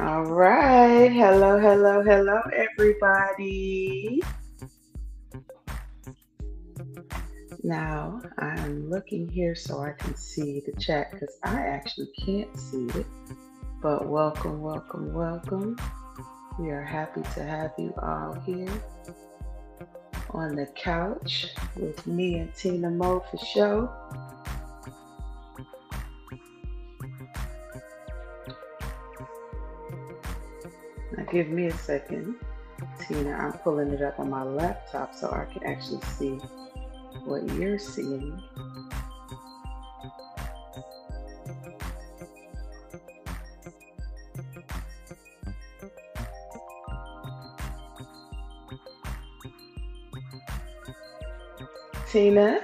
All right. Hello, hello, hello, everybody. Now, I'm looking here so I can see the chat because I actually can't see it. But welcome, welcome, welcome. We are happy to have you all here on the couch with me and Tina Mo for show. Now, give me a second, Tina. I'm pulling it up on my laptop so I can actually see what you're seeing. Tina,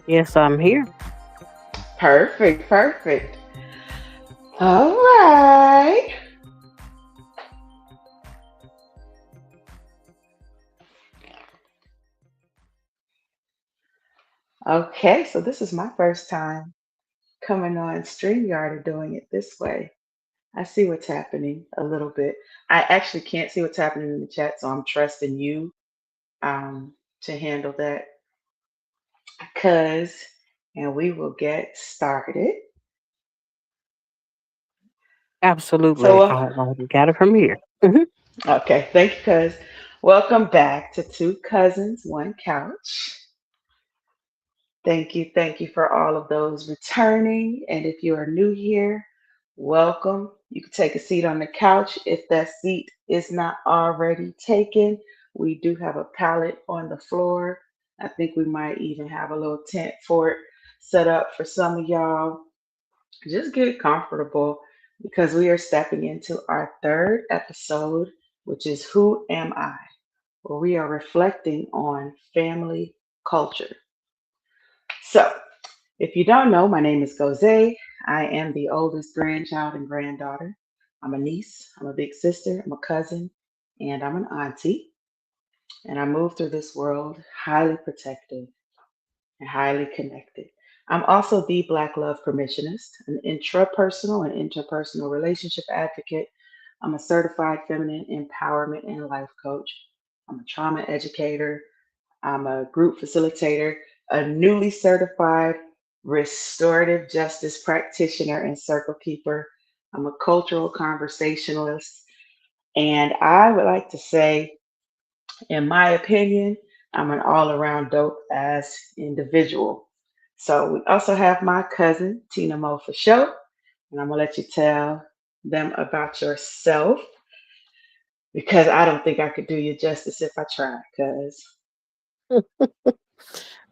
Yes, I'm here. perfect, perfect. All right. Okay, so this is my first time coming on StreamYard and doing it this way. I see what's happening a little bit. I actually can't see what's happening in the chat, so I'm trusting you to handle that. Cause, and we will get started. Absolutely. So, I got it from here. Mhm. okay, thank you, cuz. Welcome back to Two Cousins, One Couch. Thank you for all of those returning. And if you are new here, welcome. You can take a seat on the couch if that seat is not already taken. We do have a pallet on the floor. I think we might even have a little tent for it set up for some of y'all. Just get comfortable because we are stepping into our third episode, which is Who Am I? Where we are reflecting on family culture. So, if you don't know, my name is Goze. I am the oldest grandchild and granddaughter. I'm a niece, I'm a big sister, I'm a cousin, and I'm an auntie. And I move through this world highly protected and highly connected. I'm also the Black Love Permissionist, an intrapersonal and interpersonal relationship advocate. I'm a certified feminine empowerment and life coach. I'm a trauma educator. I'm a group facilitator, a newly certified restorative justice practitioner and circle keeper. I'm a cultural conversationalist. And I would like to say, in my opinion, I'm an all around dope ass individual. So we also have my cousin, Tina Mo for show. And I'm going to let you tell them about yourself because I don't think I could do you justice if I tried. Because,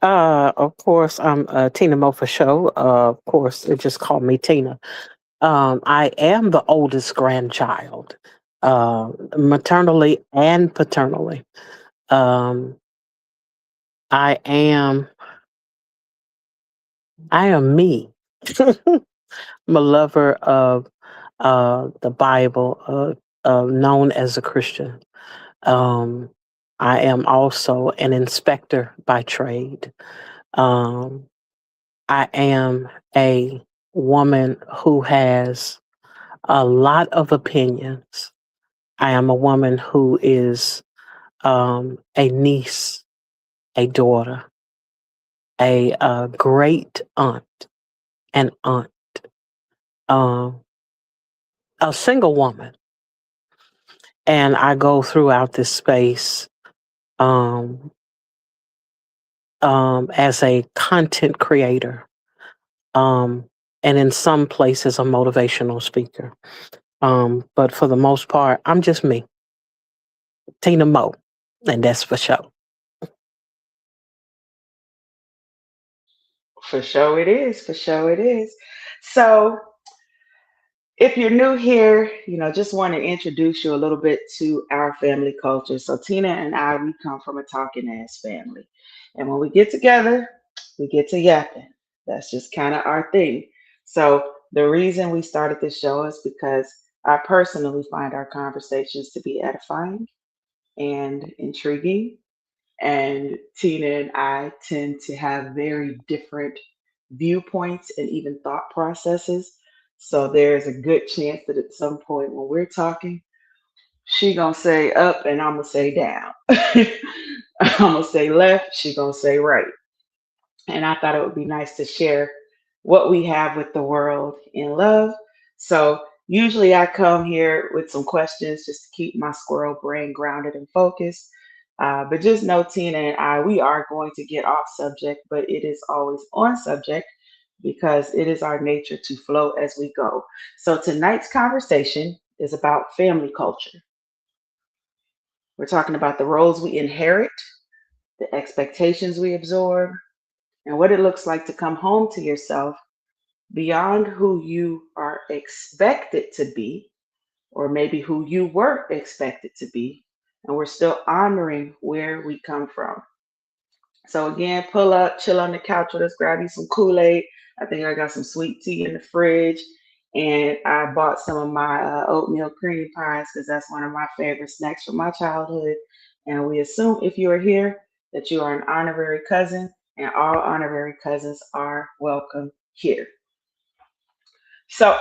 Of course, I'm Tina Mo for show. Of course, they just call me Tina. I am the oldest grandchild, maternally and paternally. Um, I am, I am me. I'm a lover of the Bible, known as a Christian. Um, I am also an inspector by trade. Um, I am a woman who has a lot of opinions. I am a woman who is a niece, a daughter, a great aunt, an aunt, um, a single woman. And I go throughout this space um, as a content creator, um, and in some places, a motivational speaker. But for the most part, I'm just me, Tina Mo, and that's for sure. for sure it is. For sure it is. So, if you're new here, just want to introduce you a little bit to our family culture. So Tina and I, we come from a talking ass family. And when we get together, we get to yapping. That's just kind of our thing. So the reason we started this show is because I personally find our conversations to be edifying and intriguing. And Tina and I tend to have very different viewpoints and even thought processes. So there's a good chance that at some point when we're talking, she gonna say up and I'm gonna say down. I'm gonna say left, she gonna say right. And I thought it would be nice to share what we have with the world in love. So usually I come here with some questions just to keep my squirrel brain grounded and focused. But just know Tina and I, we are going to get off subject, but it is always on subject because it is our nature to flow as we go. So tonight's conversation is about family culture. We're talking about the roles we inherit, the expectations we absorb, and what it looks like to come home to yourself beyond who you are expected to be, or maybe who you were expected to be, and we're still honoring where we come from. So, again, pull up, chill on the couch with us, grab you some Kool Aid. I think I got some sweet tea in the fridge, and I bought some of my oatmeal cream pies because that's one of my favorite snacks from my childhood. And we assume if you are here that you are an honorary cousin, and all honorary cousins are welcome here. So,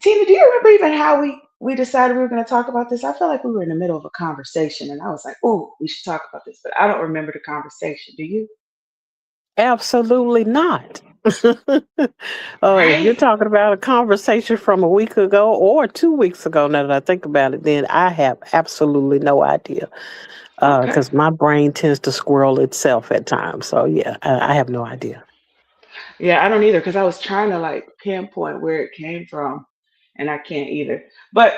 Tina, do you remember even how we decided we were going to talk about this? I feel like we were in the middle of a conversation, and I was like, "Oh, we should talk about this," but I don't remember the conversation. Do you? Absolutely not. Oh, if you're Right? talking about a conversation from a week ago or 2 weeks ago, now that I think about it, then I have absolutely no idea. Okay. Because my brain tends to squirrel itself at times. So yeah, I have no idea. Yeah, I don't either because I was trying to like pinpoint where it came from, and I can't either. But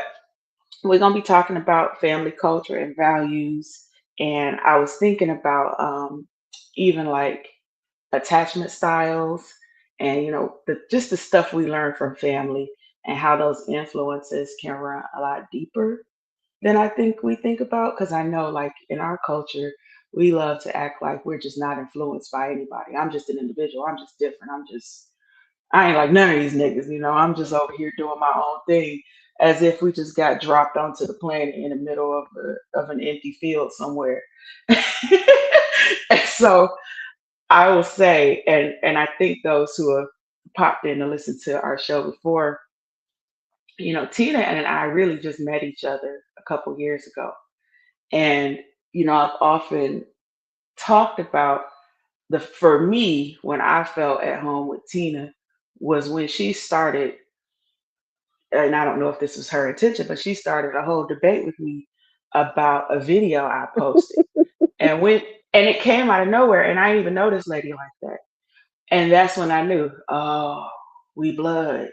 we're gonna be talking about family culture and values, and I was thinking about even like attachment styles, and just the stuff we learn from family and how those influences can run a lot deeper than I think we think about. Because I know, like in our culture, we love to act like we're just not influenced by anybody. I'm just an individual. I'm just different. I ain't like none of these niggas. I'm just over here doing my own thing, as if we just got dropped onto the planet in the middle of an empty field somewhere. And so I will say, and I think those who have popped in to listen to our show before, Tina and I really just met each other a couple years ago. And, I've often talked about for me, when I felt at home with Tina was when she started, and I don't know if this was her intention, but she started a whole debate with me about a video I posted. And when and it came out of nowhere, and I didn't even know this lady like that. And that's when I knew, oh, we blood,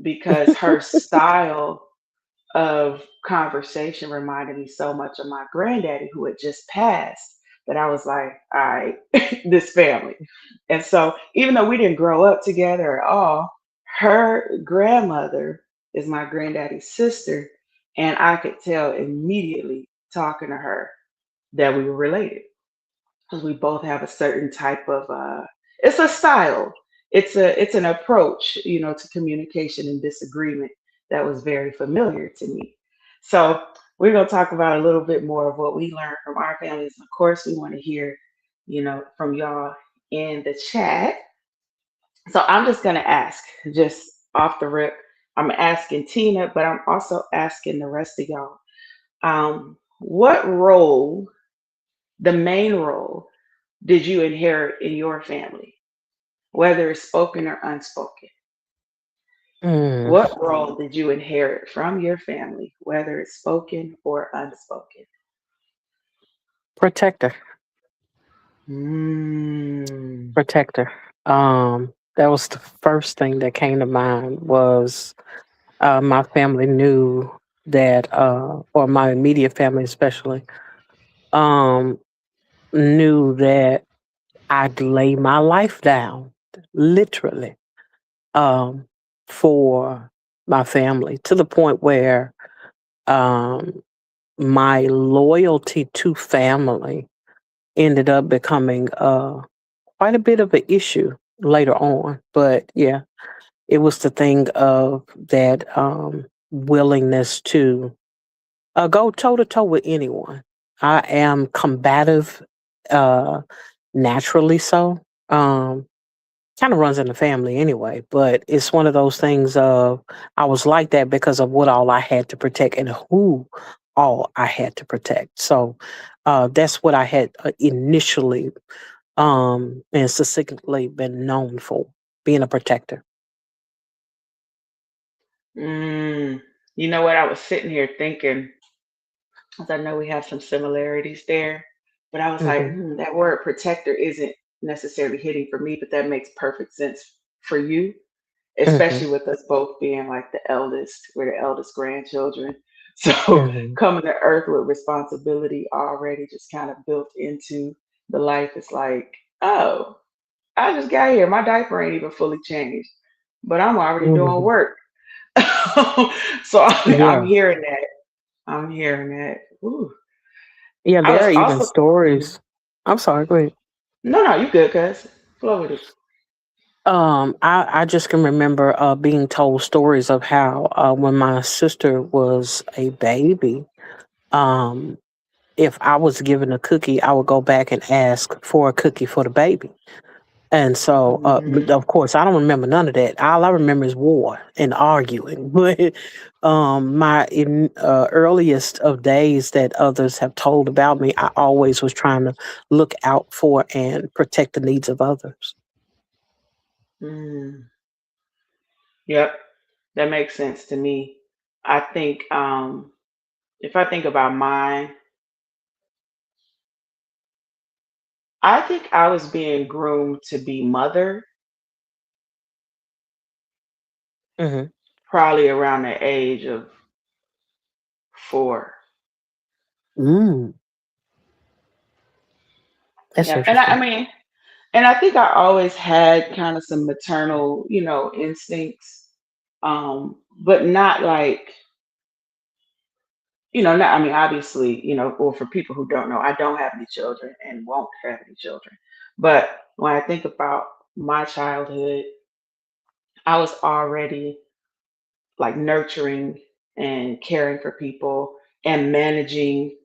because her style of conversation reminded me so much of my granddaddy who had just passed, that I was like, all right, this family. And so even though we didn't grow up together at all, her grandmother is my granddaddy's sister. And I could tell immediately talking to her that we were related because we both have a certain type of it's a style, it's an approach, to communication and disagreement that was very familiar to me. So we're going to talk about a little bit more of what we learned from our families. And of course, we want to hear, from y'all in the chat. So I'm just going to ask, just off the rip, I'm asking Tina, but I'm also asking the rest of y'all, what role, the main role, did you inherit in your family, whether it's spoken or unspoken? Mm, What role did you inherit from your family, whether it's spoken or unspoken? protector, Mm, protector. That was the first thing that came to mind was my family knew that, or my immediate family especially, um, knew that I'd lay my life down, literally, um, for my family to the point where um, my loyalty to family ended up becoming quite a bit of an issue later on. But yeah, it was the thing of that willingness to go toe to toe with anyone. I am combative, uh, naturally so. Um, kind of runs in the family anyway, but it's one of those things of I was like that because of what all I had to protect and who all I had to protect. So that's what I had initially and succinctly been known for, being a protector. Mm, you know what? I was sitting here thinking, 'cause I know we have some similarities there, but I was like, Hmm. that word protector isn't necessarily hitting for me, but that makes perfect sense for you, Hmm. especially with us both being like the eldest, we're the eldest grandchildren. So Hmm. coming to earth with responsibility already just kind of built into the life. It's like, oh, I just got here. My diaper ain't even fully changed, but I'm already doing Hmm. work. So I'm Yeah. hearing that. I'm hearing that. Ooh. Yeah, I there was are even also, mhm. stories. I'm sorry, go ahead. No, no, you good, cuz. Flow with it. I just can remember being told stories of how when my sister was a baby, um, if I was given a cookie, I would go back and ask for a cookie for the baby. And so, but Hmm. of course, I don't remember none of that. All I remember is war and arguing. But my earliest of days that others have told about me, I always was trying to look out for and protect the needs of others. Mm. Yep, that makes sense to me. I think if I think about mine, I think I was being groomed to be mother Hmm. probably around the age of 4. Mm, that's Yeah, and I interesting. mean, and I think I always had kind of some maternal, instincts, but not like, not, I mean, obviously, or for people who don't know, I don't have any children and won't have any children. But when I think about my childhood, I was already like nurturing and caring for people and managing,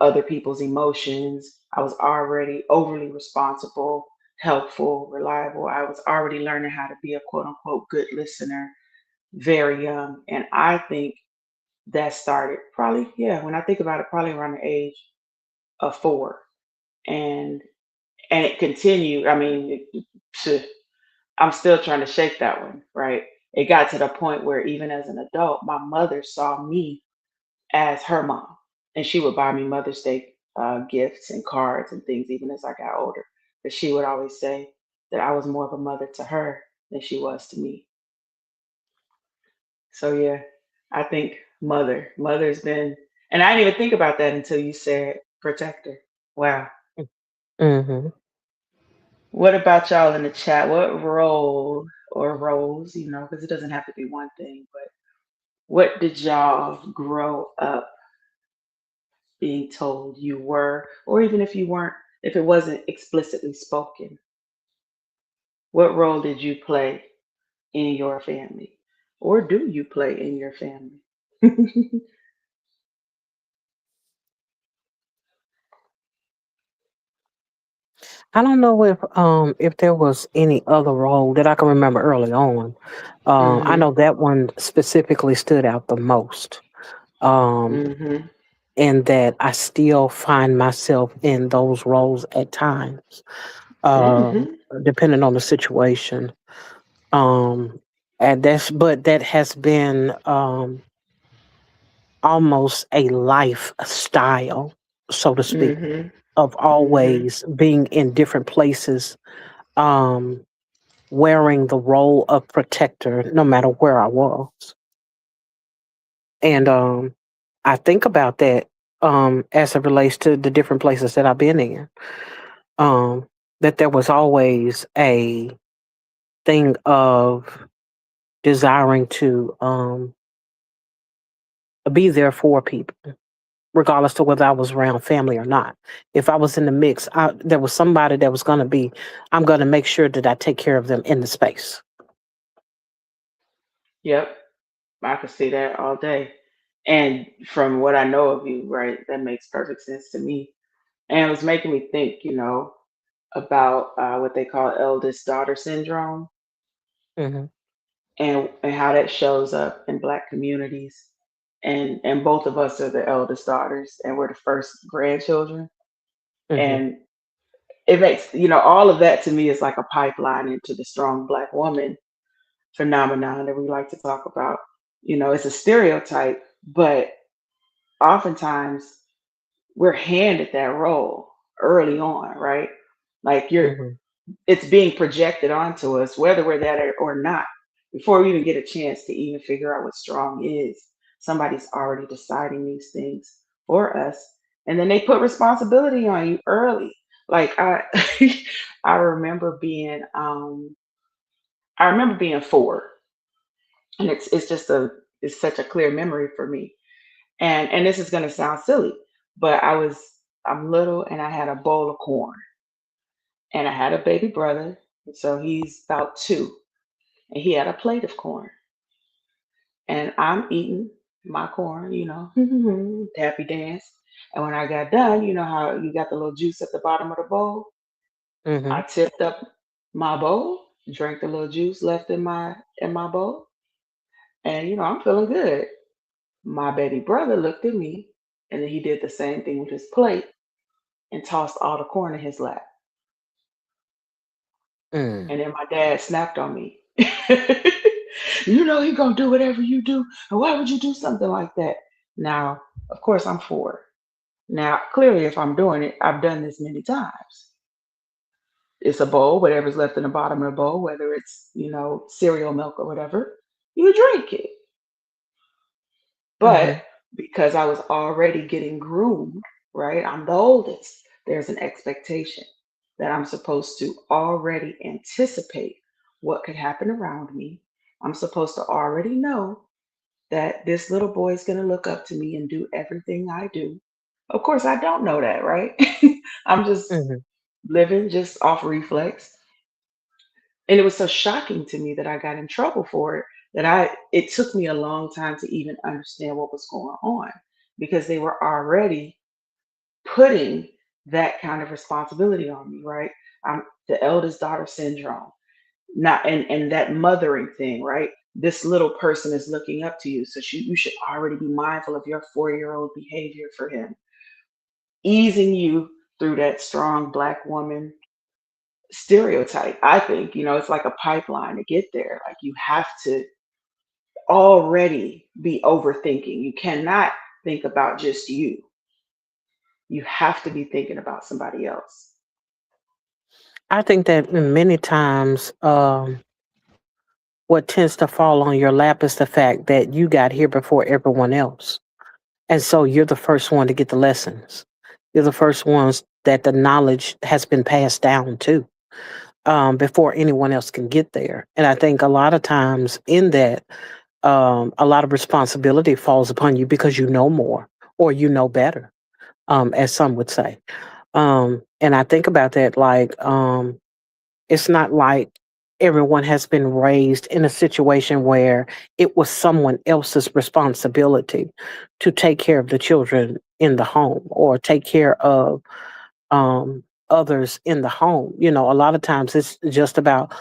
other people's emotions. I was already overly responsible, helpful, reliable. I was already learning how to be a quote unquote good listener very young. And I think that started probably, yeah, when I think about it, probably around the age of 4. And and it continued. I mean, phew, I'm still trying to shake that one, right? It got to the point where even as an adult, my mother saw me as her mom, and she would buy me Mother's Day gifts and cards and things, even as I got older. But she would always say that I was more of a mother to her than she was to me. So yeah, I think mother's been, and I didn't even think about that until you said protector. Wow. Hmm. What about y'all in the chat? What role or roles, because it doesn't have to be one thing, but what did y'all grow up being told you were, or even if you weren't, if it wasn't explicitly spoken, what role did you play in your family? Or do you play in your family? I don't know if there was any other role that I can remember early on. I Mhm. know that one specifically stood out the most. Um, Mhm. and that I still find myself in those roles at times, um, Mhm. depending on the situation. Um, and but that has been almost a lifestyle, so to speak, Mhm. of Mhm. always being in different places, um, wearing the role of protector, no matter where I was. And I think about that as it relates to the different places that I've been in. um, that there was always a thing of desiring to be there for people, regardless to whether I was around family or not. If I was in the mix, there was somebody that was going to be, I'm going to make sure that I take care of them in the space. Yep. I could see that all day. And from what I know of you, right, that makes perfect sense to me. And it was making me think, about what they call eldest daughter syndrome, Mhm. and how that shows up in Black communities. And both of us are the eldest daughters, and we're the first grandchildren. Mhm. And it makes, all of that to me is like a pipeline into the strong Black woman phenomenon that we like to talk about. It's a stereotype, but oftentimes we're handed that role early on, right? Like Mhm. it's being projected onto us, whether we're that or not. Before we even get a chance to even figure out what strong is, somebody's already deciding these things for us. And then they put responsibility on you early. Like I remember being 4. And it's such a clear memory for me. And this is gonna sound silly, but I'm little and I had a bowl of corn and I had a baby brother, so he's about 2, and he had a plate of corn. And I'm eating my corn, happy dance. And when I got done, you know how you got the little juice at the bottom of the bowl? I Mhm. tipped up my bowl, drank the little juice left in my bowl, and I'm feeling good. My baby brother looked at me, and then he did the same thing with his plate and tossed all the corn in his lap. Mm. And then my dad snapped on me. You know he gonna do whatever you do, and why would you do something like that? Now, of course, I'm 4. Now, clearly, if I'm doing it, I've done this many times. It's a bowl, whatever's left in the bottom of the bowl, whether it's cereal milk or whatever, you drink it. But Mhm. because I was already getting groomed, right? I'm the oldest. There's an expectation that I'm supposed to already anticipate what could happen around me. I'm supposed to already know that this little boy is going to look up to me and do everything I do. Of course, I don't know that, right? I'm just Mhm. living just off reflex. And it was so shocking to me that I got in trouble for it that it took me a long time to even understand what was going on because they were already putting that kind of responsibility on me, right? I'm the eldest daughter syndrome. Not and that mothering thing, right? This little person is looking up to you, so you should already be mindful of your 4-year-old behavior for him, easing you through that strong Black woman stereotype. I think, it's like a pipeline to get there. Like you have to already be overthinking. You cannot think about just you. You have to be thinking about somebody else. I think that many times, what tends to fall on your lap is the fact that you got here before everyone else. And so you're the first one to get the lessons. You're the first ones that the knowledge has been passed down to, before anyone else can get there. And I think a lot of times in that, a lot of responsibility falls upon you because you know more or you know better, as some would say. And I think about that like, it's not like everyone has been raised in a situation where it was someone else's responsibility to take care of the children in the home or take care of, others in the home. A lot of times it's just about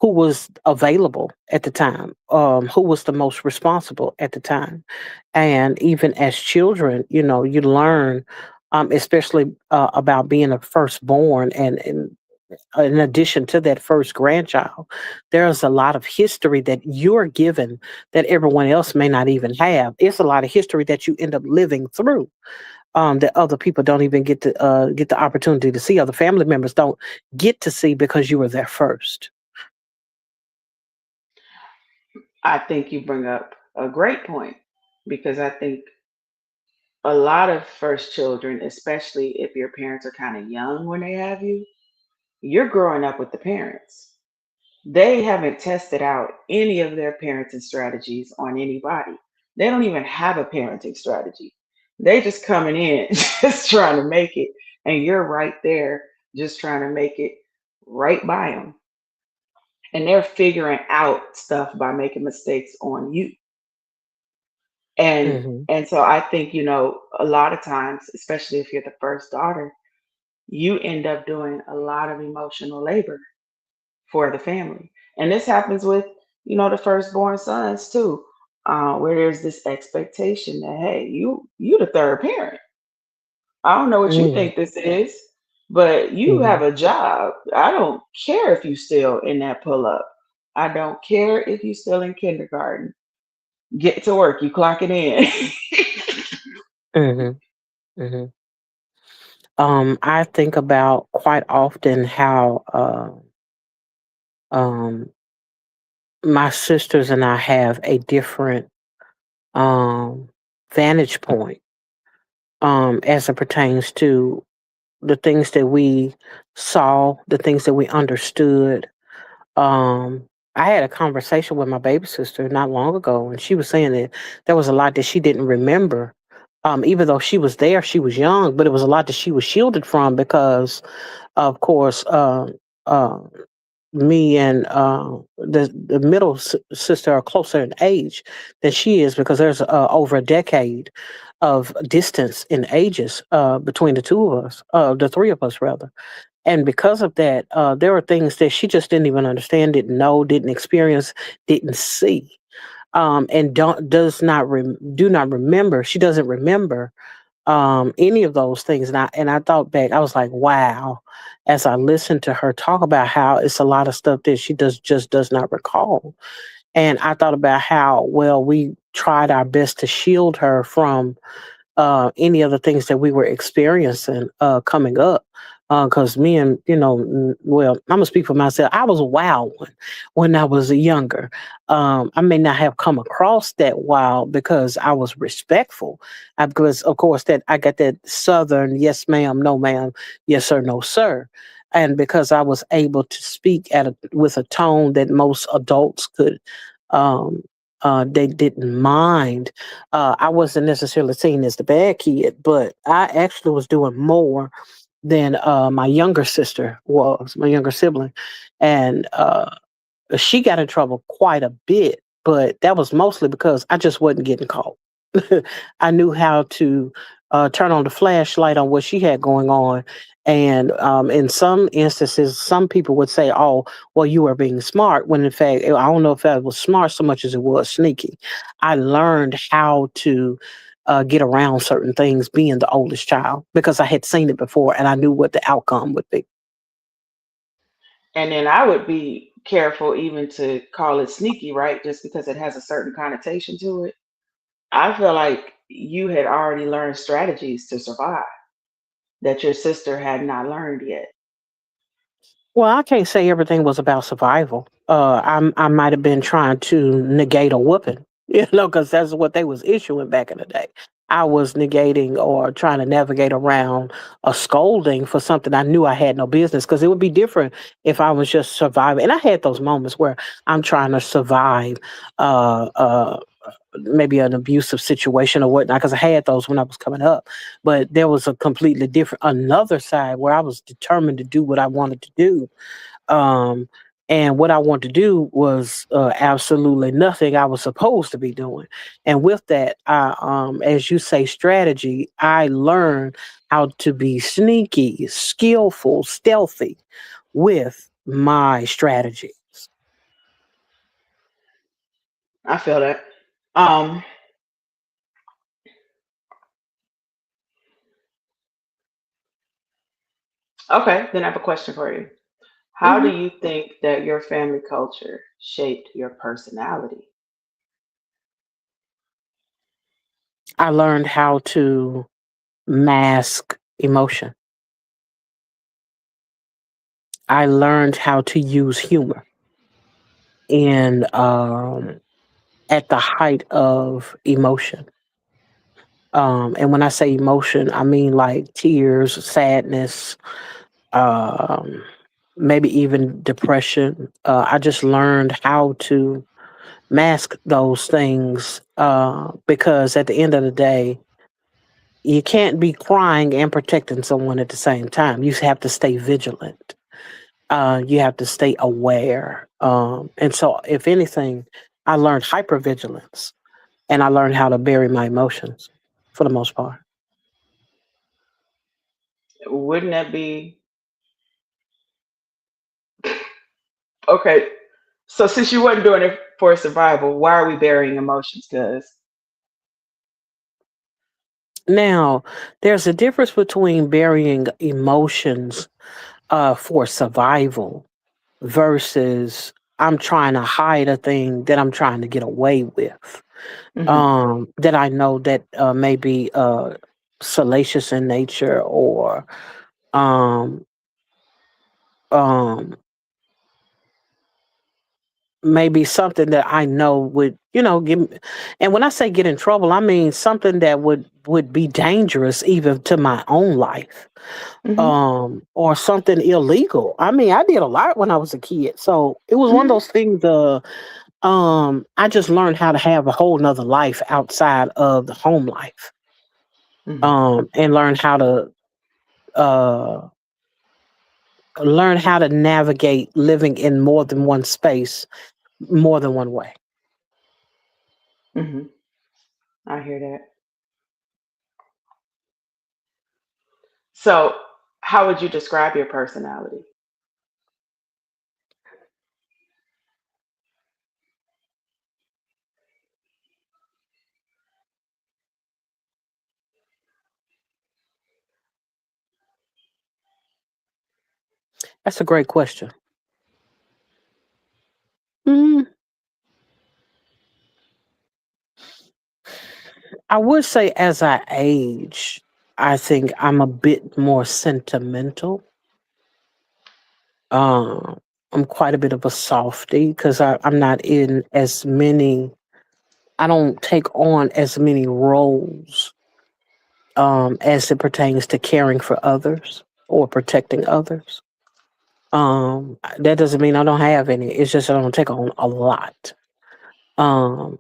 who was available at the time, who was the most responsible at the time. And even as children, you learn, especially about being a firstborn, and in addition to that first grandchild, there's a lot of history that you're given that everyone else may not even have. It's a lot of history that you end up living through, that other people don't even get the opportunity to see. Other family members don't get to see because you were there first. I think you bring up a great point because I think a lot of first children, especially if your parents are kind of young when they have you, you're growing up with the parents. They haven't tested out any of their parenting strategies on anybody. They don't even have a parenting strategy. They just coming in, just trying to make it, and you're right there, just trying to make it right by them. And they're figuring out stuff by making mistakes on you. And Hmm. and so I think, a lot of times, especially if you're the first daughter, you end up doing a lot of emotional labor for the family. And this happens with, the firstborn sons too, where there's this expectation that, hey, you the third parent. I don't know what you Mm, think this is, but you have mhm, a job. I don't care if you still in that pull up. I don't care if you still in kindergarten. Get to work. You clock it in. mhm, mhm. I think about quite often how um, my sisters and I have a different um, vantage point as it pertains to the things that we saw, the things that we understood. Um, I had a conversation with my baby sister not long ago, and she was saying that there was a lot that she didn't remember. Even though she was there, she was young, but it was a lot that she was shielded from because, of course, uh, me and the middle sister are closer in age than she is because there's over a decade of distance in ages between the two of us, the three of us rather. And because of that, there were things that she just didn't even understand, didn't know, didn't experience, didn't see, and don't does not do not remember. She doesn't remember any of those things. And I thought back, I was like, wow, as I listened to her talk about how it's a lot of stuff that she does not recall. And I thought about how well we tried our best to shield her from any of the things that we were experiencing coming up. Because me and, well, I'm going to speak for myself. I was a wild one when I was younger. I may not have come across that wild because I was respectful. Because, of course, that I got that Southern yes, ma'am, no, ma'am, yes, sir, no, sir. And because I was able to speak with a tone that most adults could um, they didn't mind. I wasn't necessarily seen as the bad kid, but I actually was doing more than my younger sister was, my younger sibling. And she got in trouble quite a bit, but that was mostly because I just wasn't getting caught. I knew how to turn on the flashlight on what she had going on. And in some instances, some people would say, oh, well, you were being smart. When in fact, I don't know if I was smart so much as it was sneaky. I learned how to get around certain things being the oldest child because I had seen it before and I knew what the outcome would be. And then I would be careful even to call it sneaky, right? Just because it has a certain connotation to it. I feel like you had already learned strategies to survive that your sister had not learned yet. Well, I can't say everything was about survival. I might have been trying to negate a whooping, because that's what they was issuing back in the day. I was negating or trying to navigate around a scolding for something I knew I had no business. Because it would be different if I was just surviving. And I had those moments where I'm trying to survive. Maybe an abusive situation or whatnot, because I had those when I was coming up. But there was a completely different, another side where I was determined to do what I wanted to do. Um, and what I wanted to do was absolutely nothing I was supposed to be doing. And with that, as you say, strategy, I learned how to be sneaky, skillful, stealthy with my strategy. I feel that. Um, okay, then I have a question for you. How do Mhm. you think that your family culture shaped your personality? I learned how to mask emotion. I learned how to use humor in at the height of emotion. And when I say emotion, I mean like tears, sadness, um, maybe even depression. I just learned how to mask those things because at the end of the day, you can't be crying and protecting someone at the same time. You have to stay vigilant. You have to stay aware. And so, if anything, I learned hypervigilance and I learned how to bury my emotions for the most part. Wouldn't that be okay? So since you wasn't doing it for survival, why are we burying emotions? Because Now, there's a difference between burying emotions for survival versus I'm trying to hide a thing that I'm trying to get away with. hmm That I know that may be salacious in nature or um, um, maybe something that I know would, give me, and when I say get in trouble, I mean something that would be dangerous even to my own life, hmm or something illegal. I mean, I did a lot when I was a kid, so it was one of hmm those things. I just learned how to have a whole nother life outside of the home life, hmm and uh, learn how to navigate living in more than one space, more than one way. hmm I hear that. So, how would you describe your personality? That's a great question. Mm, I would say as I age, I think I'm a bit more sentimental. Um, I'm quite a bit of a softie because I'm not in as many. I don't take on as many roles as it pertains to caring for others or protecting others. That doesn't mean I don't have any. It's just I don't take on a lot,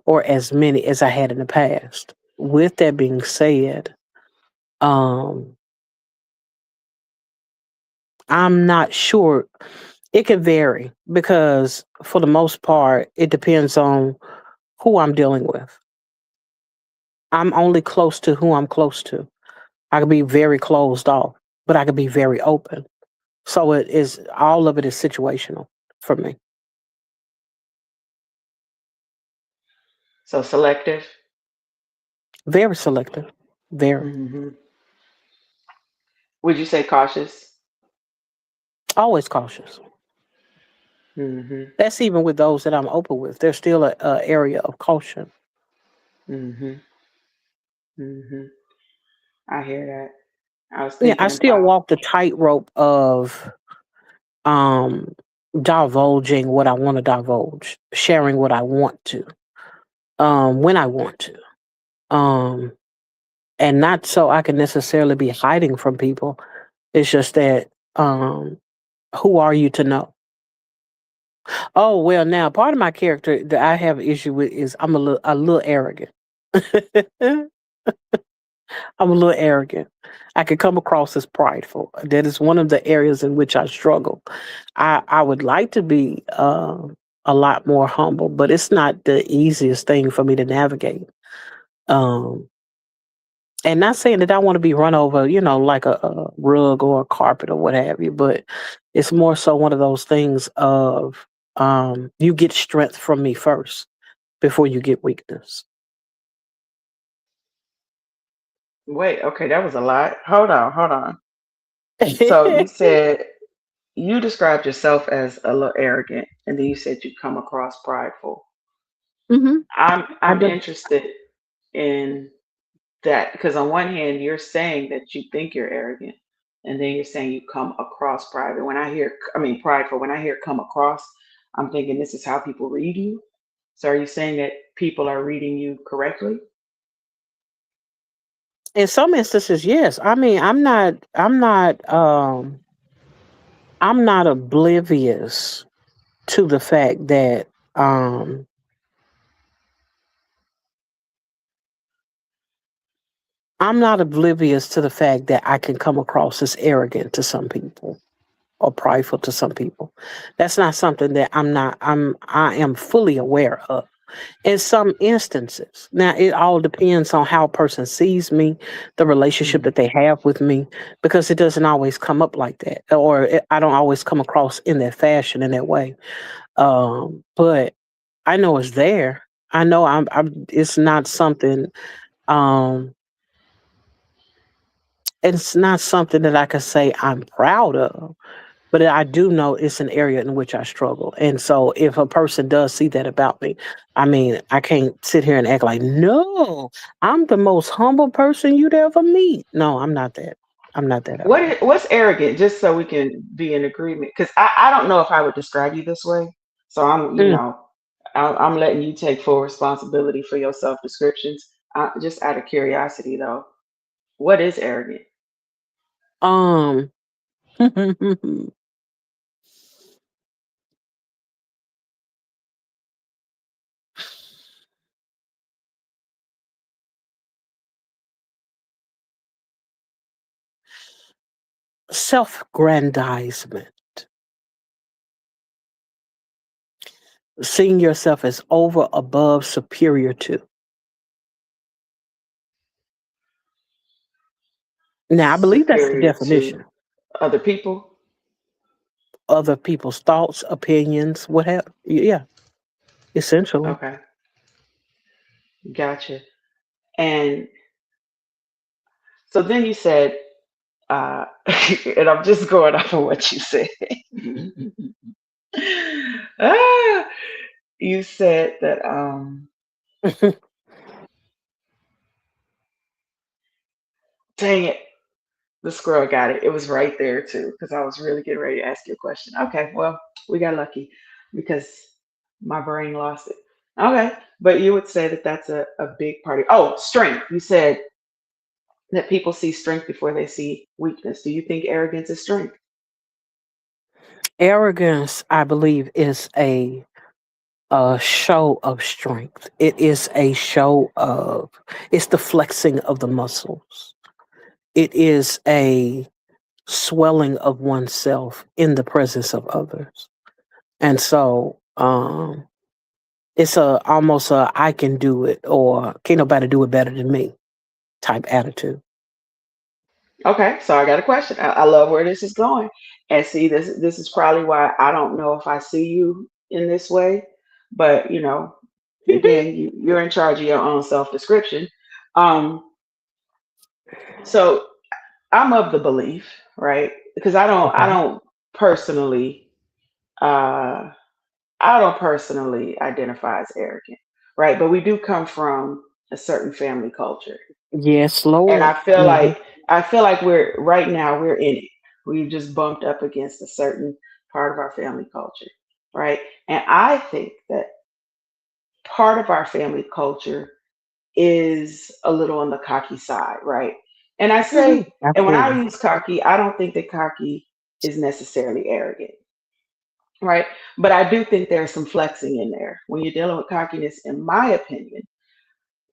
or as many as I had in the past. With that being said, um, I'm not sure. It can vary because, for the most part, it depends on who I'm dealing with. I'm only close to who I'm close to. I could be very closed off, but I could be very open. So it is all of it is situational for me. So selective. Very selective. Very. hmm Would you say cautious? Always cautious. hmm That's even with those that I'm open with. There's still a area of caution. hmm hmm I hear that. I was Yeah, I thinking still about. walk the tightrope of um divulging what I want to divulge, sharing what I want to, when I want to. Um and not so I can necessarily be hiding from people. It's just that who are you to know? Oh well, now part of my character that I have an issue with is I'm a little arrogant. I'm a little arrogant. I could come across as prideful. That is one of the areas in which I struggle. I would like to be a lot more humble, but it's not the easiest thing for me to navigate. Um, and not saying that I want to be run over, like a rug or a carpet or what have you, but it's more so one of those things of you get strength from me first before you get weakness. Wait, okay, that was a lot. Hold on, hold on. So you said you described yourself as a little arrogant, and then you said you come across prideful. hmm I'm I I'm do. interested in that because on one hand you're saying that you think you're arrogant, and then you're saying you come across private. When I hear, I mean prideful, when I hear come across, I'm thinking this is how people read you. So are you saying that people are reading you correctly? In some instances, yes. I mean, I'm not oblivious to the fact that um, I'm not oblivious to the fact that I can come across as arrogant to some people or prideful to some people. That's not something that I am fully aware of. In some instances. Now, it all depends on how a person sees me, the relationship Mhm. that they have with me, because it doesn't always come up like that, or I don't always come across in that fashion, in that way. But I know it's there. I know it's not something. Um, it's not something that I could say I'm proud of. But I do know it's an area in which I struggle. And so if a person does see that about me, I mean, I can't sit here and act like, no, I'm the most humble person you'd ever meet. No, I'm not that. I'm not that at all. What's arrogant? Just so we can be in agreement, because I don't know if I would describe you this way. So Mm. I'm letting you take full responsibility for your self descriptions. Just out of curiosity, though, what is arrogant? Um, self-grandizement, seeing yourself as over, above, superior to. Now, I believe that's the Superior to definition. other people? Other people's thoughts, opinions, whatever. Yeah, essentially. Okay, gotcha. And so then you said, uh, and I'm just going off of what you said. ah, you said that, dang it, the squirrel got it. It was right there too, because I was really getting ready to ask you a question. Okay, well, we got lucky because my brain lost it. Okay, but you would say that that's a big part of, oh, strength. You said that people see strength before they see weakness. Do you think arrogance is strength? Arrogance, I believe, is a show of strength. It is a show of, it's the flexing of the muscles. It is a swelling of oneself in the presence of others. And so it's a almost a I can do it or can't nobody do it better than me type attitude. Okay, so I got a question. I love where this is going. And see, this is probably why I don't know if I see you in this way, but again, you're in charge of your own self description. Um, so I'm of the belief, right? Because Okay. personally uh I don't personally identify as arrogant, right? But we do come from a certain family culture. Yes, And Lord. Hmm. I feel like we're right now we're in it. We've just bumped up against a certain part of our family culture, right? And I think that part of our family culture is a little on the cocky side, right? And I Hmm. say, and when I Absolutely. use cocky, I don't think that cocky is necessarily arrogant, right? But I do think there's some flexing in there. When you're dealing with cockiness, in my opinion,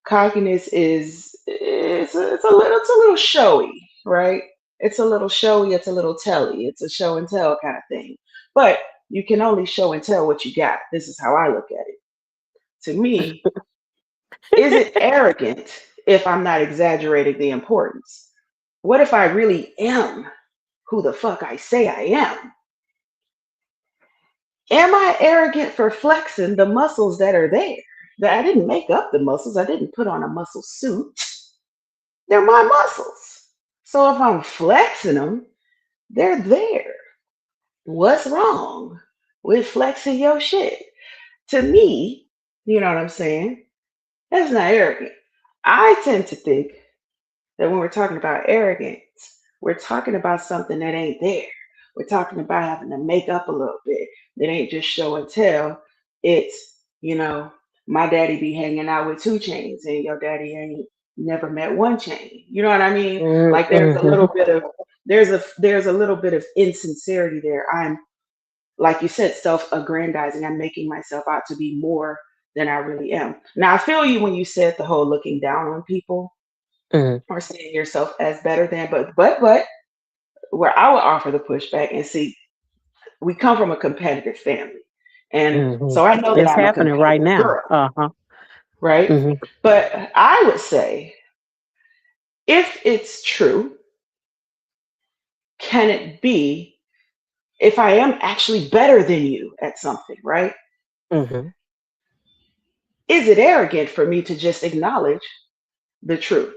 cockiness is it's a little showy, right? It's a little showy, it's a little telly, it's a show and tell kind of thing. But you can only show and tell what you got. This is how I look at it. To me, is it arrogant if I'm not exaggerating the importance? What if I really am who the fuck I say I am? Am I arrogant for flexing the muscles that are there? That I didn't make up the muscles, I didn't put on a muscle suit. They're my muscles. So if I'm flexing them, they're there. What's wrong with flexing your shit? To me, you know what I'm saying? That's not arrogant. I tend to think that when we're talking about arrogance, we're talking about something that ain't there. We're talking about having to make up a little bit. It ain't just show and tell. It's, my daddy be hanging out with two chains and your daddy ain't never met one chain. You know what I mean? Like there's a little Mm-hmm. bit of there's a little bit of insincerity there. I'm, like you said, self-aggrandizing. I'm making myself out to be more than I really am. Now I feel you when you said the whole looking down on people Hmm. or seeing yourself as better than, but where I would offer the pushback and see, we come from a competitive family. And Hmm. so I know that It's I'm a happening right competitive now. girl, Uh-huh. right? Hmm. But I would say, if it's true, can it be if I am actually better than you at something, right? Hmm. Is it arrogant for me to just acknowledge the truth?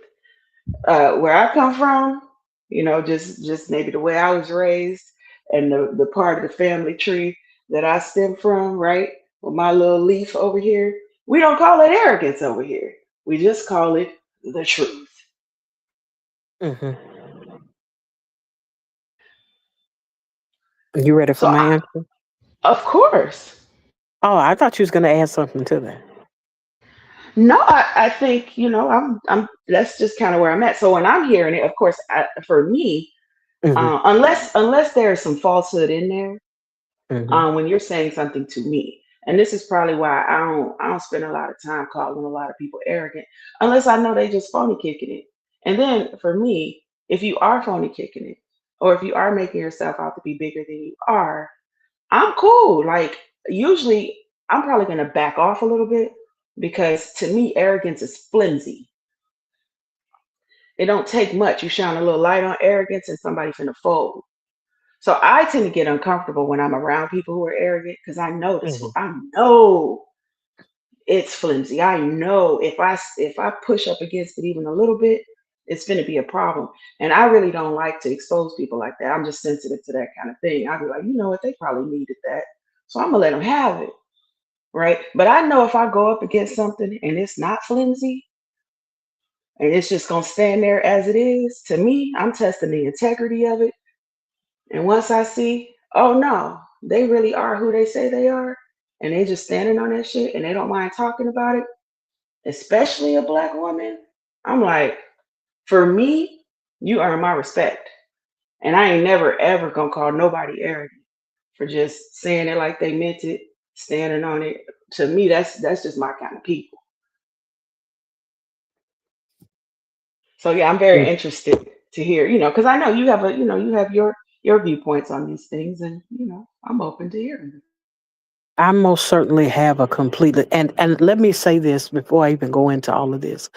Where I come from, just maybe the way I was raised and the part of the family tree that I stem from, right? With my little leaf over here, we don't call it arrogance over here. We just call it the truth. Hmm. You ready for So, my answer? of course, Oh, I thought you was gonna add something to that. no, I think I'm. That's just kind of where I'm at. So when I'm hearing it, of course, for me, Hmm. unless there's some falsehood in there, Hmm. when you're saying something to me. And this is probably why I don't spend a lot of time calling a lot of people arrogant unless I know they just phony kicking it. And then for me, if you are phony kicking it, or if you are making yourself out to be bigger than you are, I'm cool. Like usually I'm probably gonna back off a little bit because to me arrogance is flimsy. It don't take much. You shine a little light on arrogance and somebody finna fold. So I tend to get uncomfortable when I'm around people who are arrogant because Hmm. I know it's flimsy. I know if I push up against it even a little bit, it's going to be a problem. And I really don't like to expose people like that. I'm just sensitive to that kind of thing. I'll be like, you know what, they probably needed that, so I'm gonna let them have it, right? But I know if I go up against something and it's not flimsy and it's just gonna stand there as it is, to me, I'm testing the integrity of it. And once I see, oh no, they really are who they say they are, and they just standing on that shit and they don't mind talking about it, especially a black woman, I'm like, for me, you earn my respect. And I ain't never ever gonna call nobody arrogant for just saying it like they meant it, standing on it. To me, that's just my kind of people. So yeah, I'm very interested to hear, because I know you have you have your viewpoints on these things, and I'm open to hearing them. I most certainly have a completely and let me say this before I even go into all of this.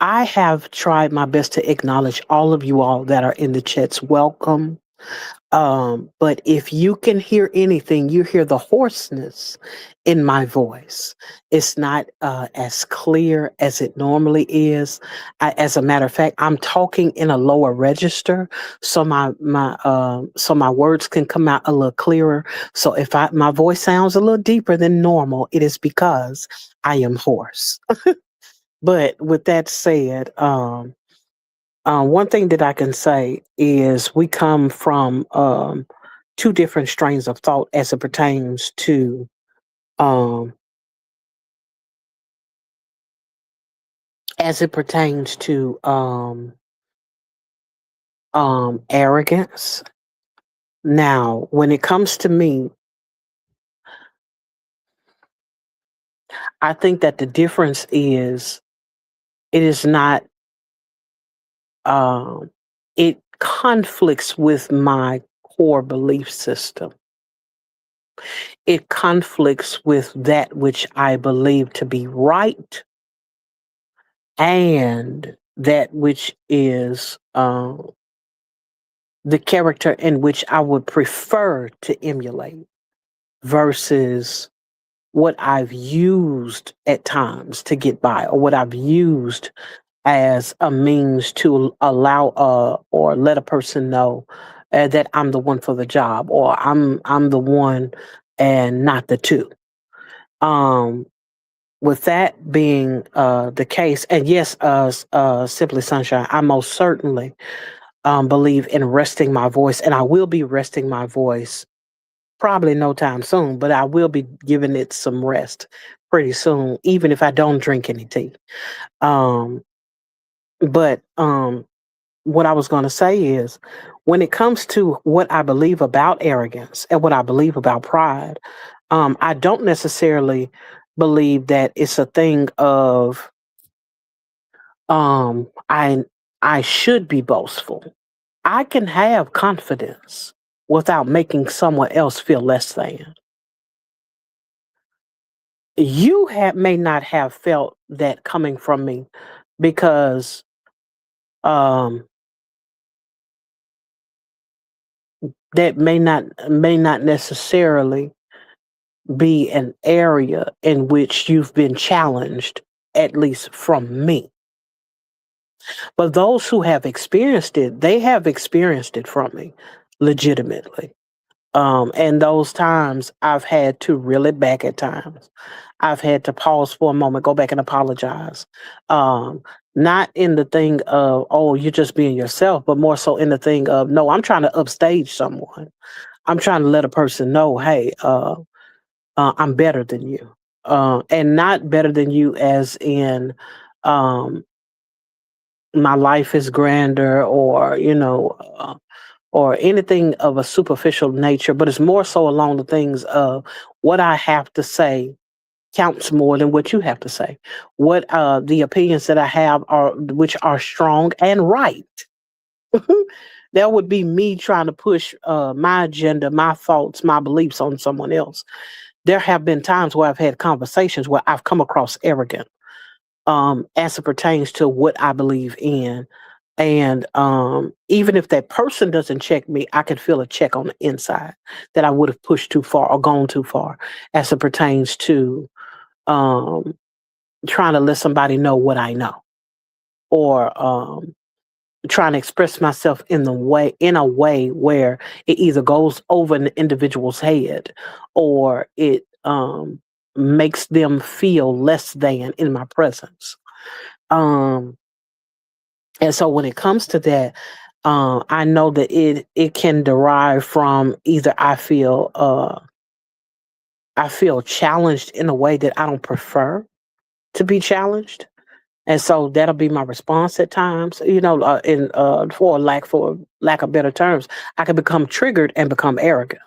I have tried my best to acknowledge all of you all that are in the chats. Welcome. But if you can hear anything, you hear the hoarseness in my voice. It's not as clear as it normally is. As a matter of fact, I'm talking in a lower register, so my words can come out a little clearer. So if my voice sounds a little deeper than normal, it is because I am hoarse. But with that said, one thing that I can say is we come from two different strains of thought um, as it pertains to arrogance. Now, when it comes to me, I think that the difference is it is not um, it conflicts with my core belief system. It conflicts with that which I believe to be right and that which is the character in which I would prefer to emulate versus what I've used at times to get by or what I've used as a means to allow or let a person know that I'm the one for the job or I'm the one and not the two. Um, with that being the case, and yes, Simply Sunshine, I most certainly believe in resting my voice, and I will be resting my voice probably no time soon, but I will be giving it some rest pretty soon, even if I don't drink any tea. Um, but what I was going to say is when it comes to what I believe about arrogance and what I believe about pride, I don't necessarily believe that it's a thing of um, I I should be boastful. I can have confidence without making someone else feel less than. You may not have felt that coming from me because um, that may not necessarily be an area in which you've been challenged, at least from me. But those who have experienced it, they have experienced it from me legitimately. And those times I've had to reel it back at times. I've had to pause for a moment, go back and apologize. Um, Not in the thing of, oh, you're just being yourself, but more so in the thing of, no, I'm trying to upstage someone. I'm trying to let a person know, hey, I'm better than you. And not better than you as in um, my life is grander or, or anything of a superficial nature, but it's more so along the things of what I have to say counts more than what you have to say. What the opinions that I have are which are strong and right. That would be me trying to push my agenda, my thoughts, my beliefs on someone else. There have been times where I've had conversations where I've come across arrogant as it pertains to what I believe in. And even if that person doesn't check me, I can feel a check on the inside that I would have pushed too far or gone too far as it pertains to um, trying to let somebody know what I know or trying to express myself in a way where it either goes over an individual's head or it makes them feel less than in my presence. Um, and so when it comes to that, I know that it can derive from either I feel challenged in a way that I don't prefer to be challenged, and so that'll be my response at times. In for lack of better terms, I can become triggered and become arrogant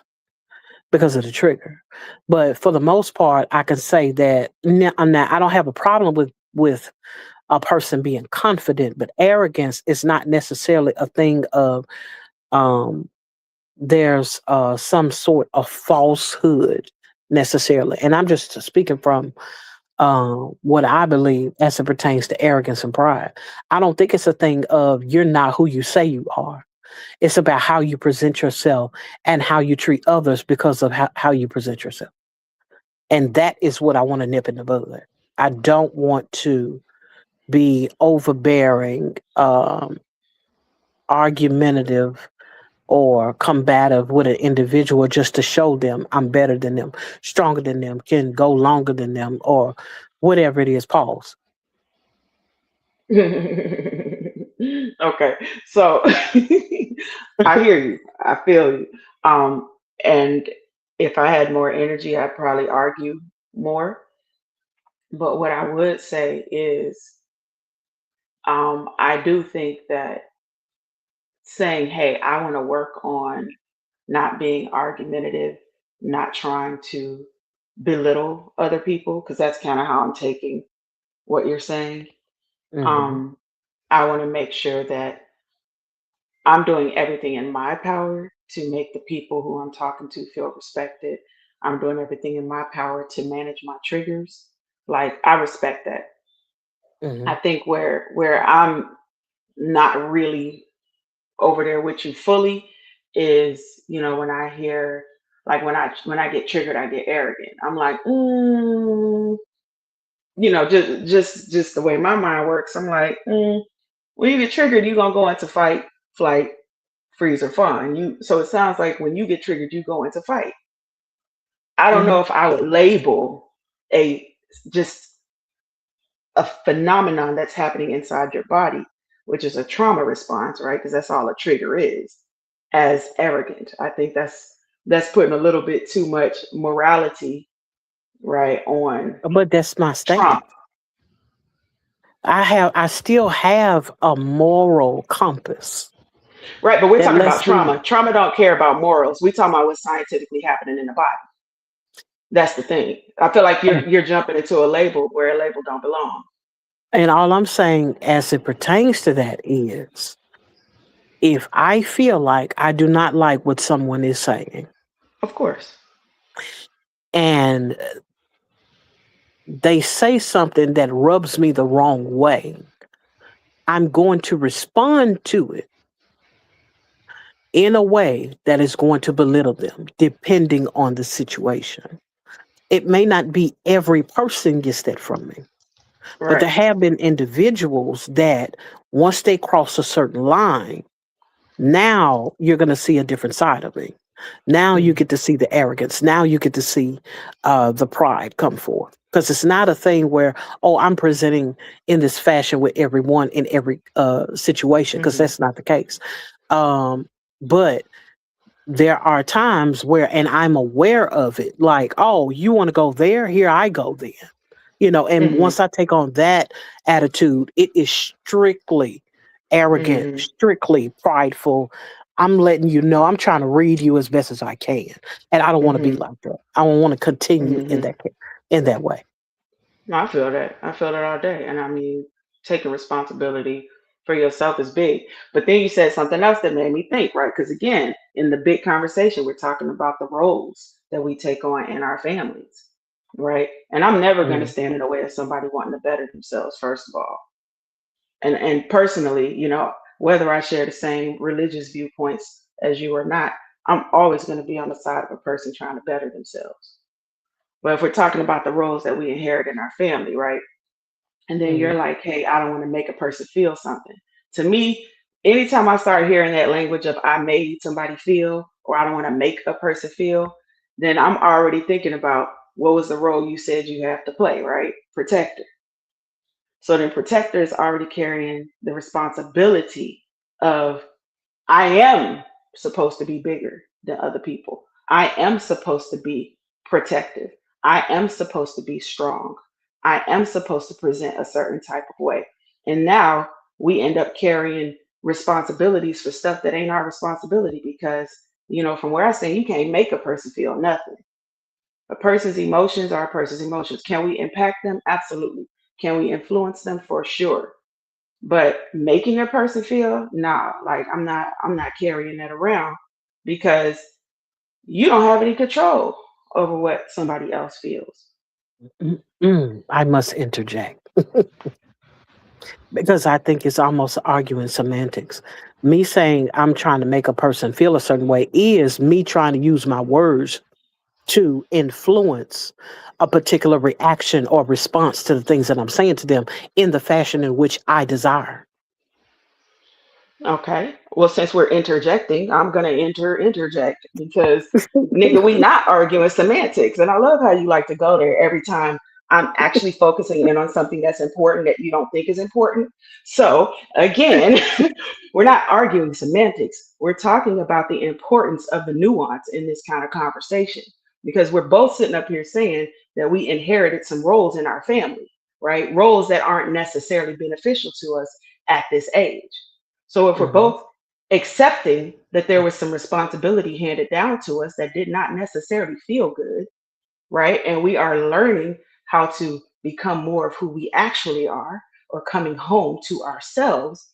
because of the trigger. But for the most part, I can say that now I don't have a problem with a person being confident, but arrogance is not necessarily a thing of um, there's some sort of falsehood necessarily. And I'm just speaking from what I believe as it pertains to arrogance and pride. I don't think it's a thing of you're not who you say you are. It's about how you present yourself and how you treat others because of how you present yourself. And that is what I want to nip in the bud. I don't want to be overbearing, argumentative, or combative with an individual just to show them I'm better than them, stronger than them, can go longer than them, or whatever it is. Pause. Okay, so I hear you. I feel you. Um, and if I had more energy, I'd probably argue more. But what I would say is, I do think that saying, "Hey, I want to work on not being argumentative, not trying to belittle other people," because that's kind of how I'm taking what you're saying. Hmm. Um, I want to make sure that I'm doing everything in my power to make the people who I'm talking to feel respected. I'm doing everything in my power to manage my triggers. Like I respect that. I Hmm. think where I'm not really over there with you fully is, when I hear like when I get triggered, I get arrogant. I'm like, just the way my mind works. I'm like, when you get triggered, you're gonna go into fight, flight, freeze, or fawn. So it sounds like when you get triggered, you go into fight. I don't Hmm. know if I would label a just a phenomenon that's happening inside your body, which is a trauma response, right? Because that's all a trigger is, as arrogant. I think that's putting a little bit too much morality, right, on But that's my trauma. stance. I still have a moral compass Right, but we're that talking about lets me. trauma. Trauma don't care about morals. We talking about what's scientifically happening in the body. That's the thing. I feel like you're jumping into a label where a label don't belong. And all I'm saying as it pertains to that is if I feel like I do not like what someone is saying, Of course. and they say something that rubs me the wrong way, I'm going to respond to it in a way that is going to belittle them, depending on the situation. It may not be every person gets that from me, but there Right. have been individuals that once they cross a certain line, now you're going to see a different side of me. Now you Mhm. get to see the arrogance. Now you get to see the pride come forth. Because it's not a thing where, oh, I'm presenting in this fashion with everyone in every situation, because Mhm. that's not the case. Um, but there are times where, and I'm aware of it, like, oh, you want to go there? Here I go then. And Mhm. once I take on that attitude, it is strictly arrogant, Mhm. strictly prideful. I'm letting you know I'm trying to read you as best as I can, and I don't want to be Mhm. like that. I don't want to continue in Mhm. that way. No, I feel that. I feel that all day. And I mean, taking responsibility for yourself is big. But then you said something else that made me think, right? Because again, in the big conversation, we're talking about the roles that we take on in our families, right? And I'm never going to Mm, stand in the way of somebody wanting to better themselves, first of all. And personally, whether I share the same religious viewpoints as you or not, I'm always going to be on the side of a person trying to better themselves. But if we're talking about the roles that we inherit in our family, right? And then mm, you're like, hey, I don't want to make a person feel something. To me, anytime I start hearing that language of I made somebody feel or I don't want to make a person feel, then I'm already thinking about what was the role you said you have to play, right? Protector. So then protector is already carrying the responsibility of I am supposed to be bigger than other people. I am supposed to be protective. I am supposed to be strong. I am supposed to present a certain type of way. And now we end up carrying responsibilities for stuff that ain't our responsibility because, from where I stand, you can't make a person feel nothing. A person's emotions are a person's emotions. Can we impact them? Absolutely. Can we influence them? For sure. But making a person feel, nah, like I'm not carrying that around because you don't have any control over what somebody else feels. I must interject because I think it's almost arguing semantics. Me saying I'm trying to make a person feel a certain way is me trying to use my words to influence a particular reaction or response to the things that I'm saying to them in the fashion in which I desire. Okay. Well, since we're interjecting, I'm gonna interject because nigga, we not arguing semantics. And I love how you like to go there every time I'm actually focusing in on something that's important that you don't think is important. So again, we're not arguing semantics. We're talking about the importance of the nuance in this kind of conversation because we're both sitting up here saying that we inherited some roles in our family, right? Roles that aren't necessarily beneficial to us at this age. So if we're Mhm. both accepting that there was some responsibility handed down to us that did not necessarily feel good, right? And we are learning how to become more of who we actually are or coming home to ourselves,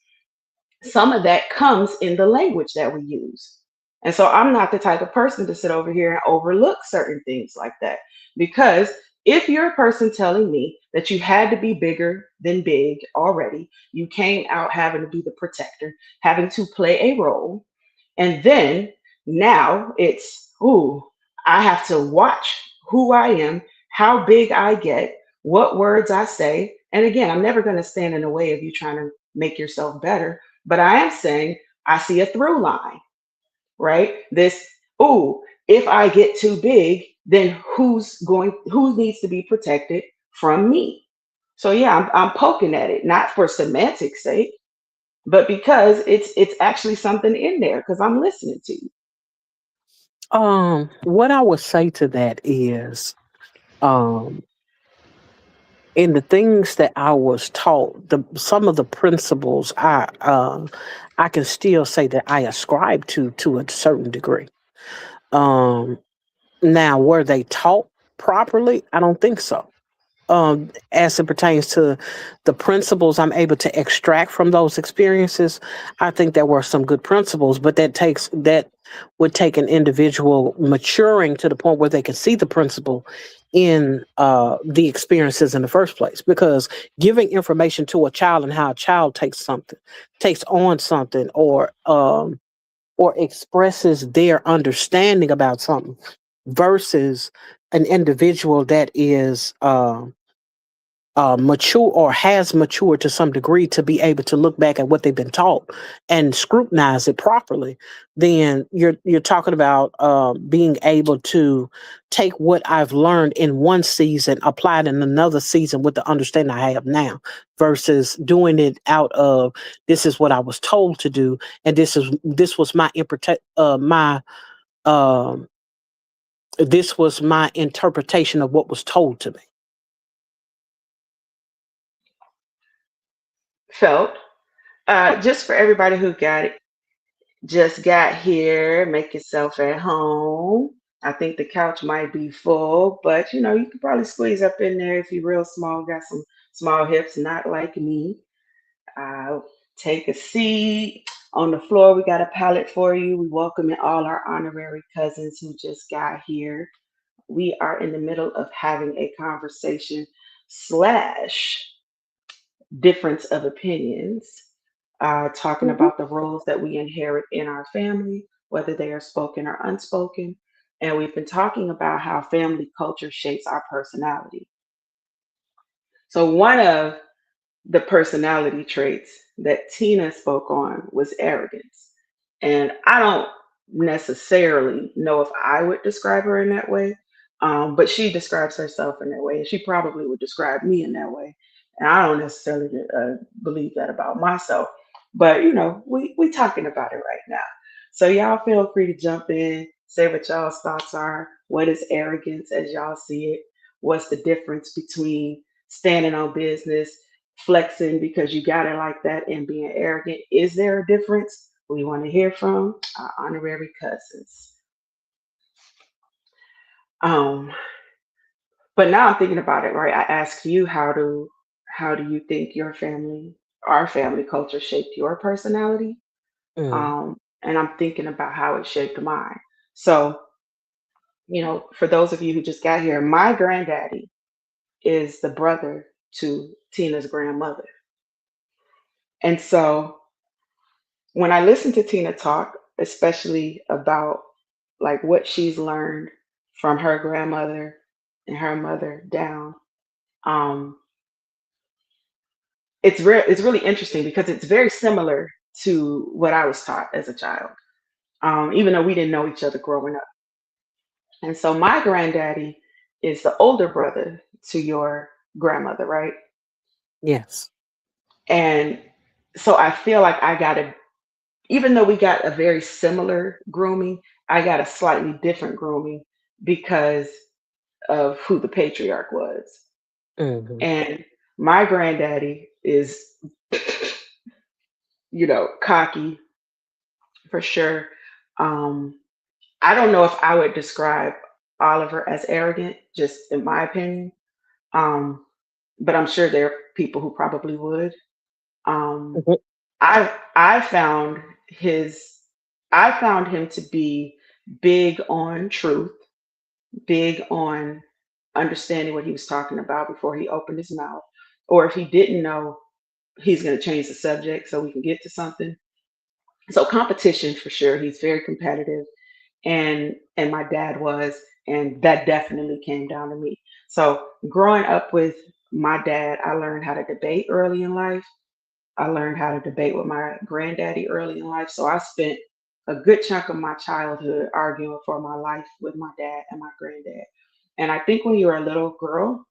some of that comes in the language that we use. And so I'm not the type of person to sit over here and overlook certain things like that. Because if you're a person telling me that you had to be bigger than big already, you came out having to be the protector, having to play a role, and then now it's, ooh, I have to watch who I am, how big I get, what words I say. And again, I'm never going to stand in the way of you trying to make yourself better. But I am saying I see a through line, right? This, ooh, if I get too big, then who needs to be protected from me? So yeah, I'm poking at it, not for semantics sake, but because it's actually something in there because I'm listening to you. What I would say to that is, um, in the things that I was taught, some of the principles I can still say that I ascribe to a certain degree. Um, Now, were they taught properly? I don't think so. As it pertains to the principles I'm able to extract from those experiences, I think there were some good principles, but that would take an individual maturing to the point where they can see the principle in the experiences in the first place, because giving information to a child and how a child takes on something, or expresses their understanding about something versus an individual that is mature or has matured to some degree to be able to look back at what they've been taught and scrutinize it properly, then you're talking about being able to take what I've learned in one season, apply it in another season with the understanding I have now, versus doing it out of this is what I was told to do, and this was my um this was my interpretation of what was told to me. Felt. Just for everybody who just got here, make yourself at home. I think the couch might be full, but you can probably squeeze up in there if you're real small, got some small hips, not like me. Uh, Take a seat on the floor. We got a pallet for you. We welcome in all our honorary cousins who just got here. We are in the middle of having a conversation slash difference of opinions, talking Mhm. about the roles that we inherit in our family, whether they are spoken or unspoken. And we've been talking about how family culture shapes our personality. So, one of the personality traits that Tina spoke on was arrogance. And I don't necessarily know if I would describe her in that way, but she describes herself in that way, and she probably would describe me in that way. And I don't necessarily believe that about myself, but we talking about it right now. So y'all feel free to jump in, say what y'all's thoughts are. What is arrogance as y'all see it? What's the difference between standing on business, flexing because you got it like that, and being arrogant? Is there a difference? We want to hear from our honorary cousins. Um, but now I'm thinking about it, right? I asked you how do you think our family culture shaped your personality? Mm. And I'm thinking about how it shaped mine. So, for those of you who just got here, my granddaddy is the brother to Tina's grandmother. And so when I listen to Tina talk, especially about like what she's learned from her grandmother and her mother down, um, it's really interesting because it's very similar to what I was taught as a child, even though we didn't know each other growing up. And so my granddaddy is the older brother to your grandmother, right? Yes. And so I feel like even though we got a very similar grooming, I got a slightly different grooming because of who the patriarch was. Hmm. And my granddaddy is, cocky for sure. Um, I don't know if I would describe Oliver as arrogant, just in my opinion. Um, but I'm sure there are people who probably would. Um, Hmm. I found his I found him to be big on truth, big on understanding what he was talking about before he opened his mouth. Or if he didn't know, he's going to change the subject so we can get to something. So competition for sure. He's very competitive, and my dad was, and that definitely came down to me. So growing up with my dad, I learned how to debate early in life. I learned how to debate with my granddaddy early in life. So I spent a good chunk of my childhood arguing for my life with my dad and my granddad. And I think when you're a little girl,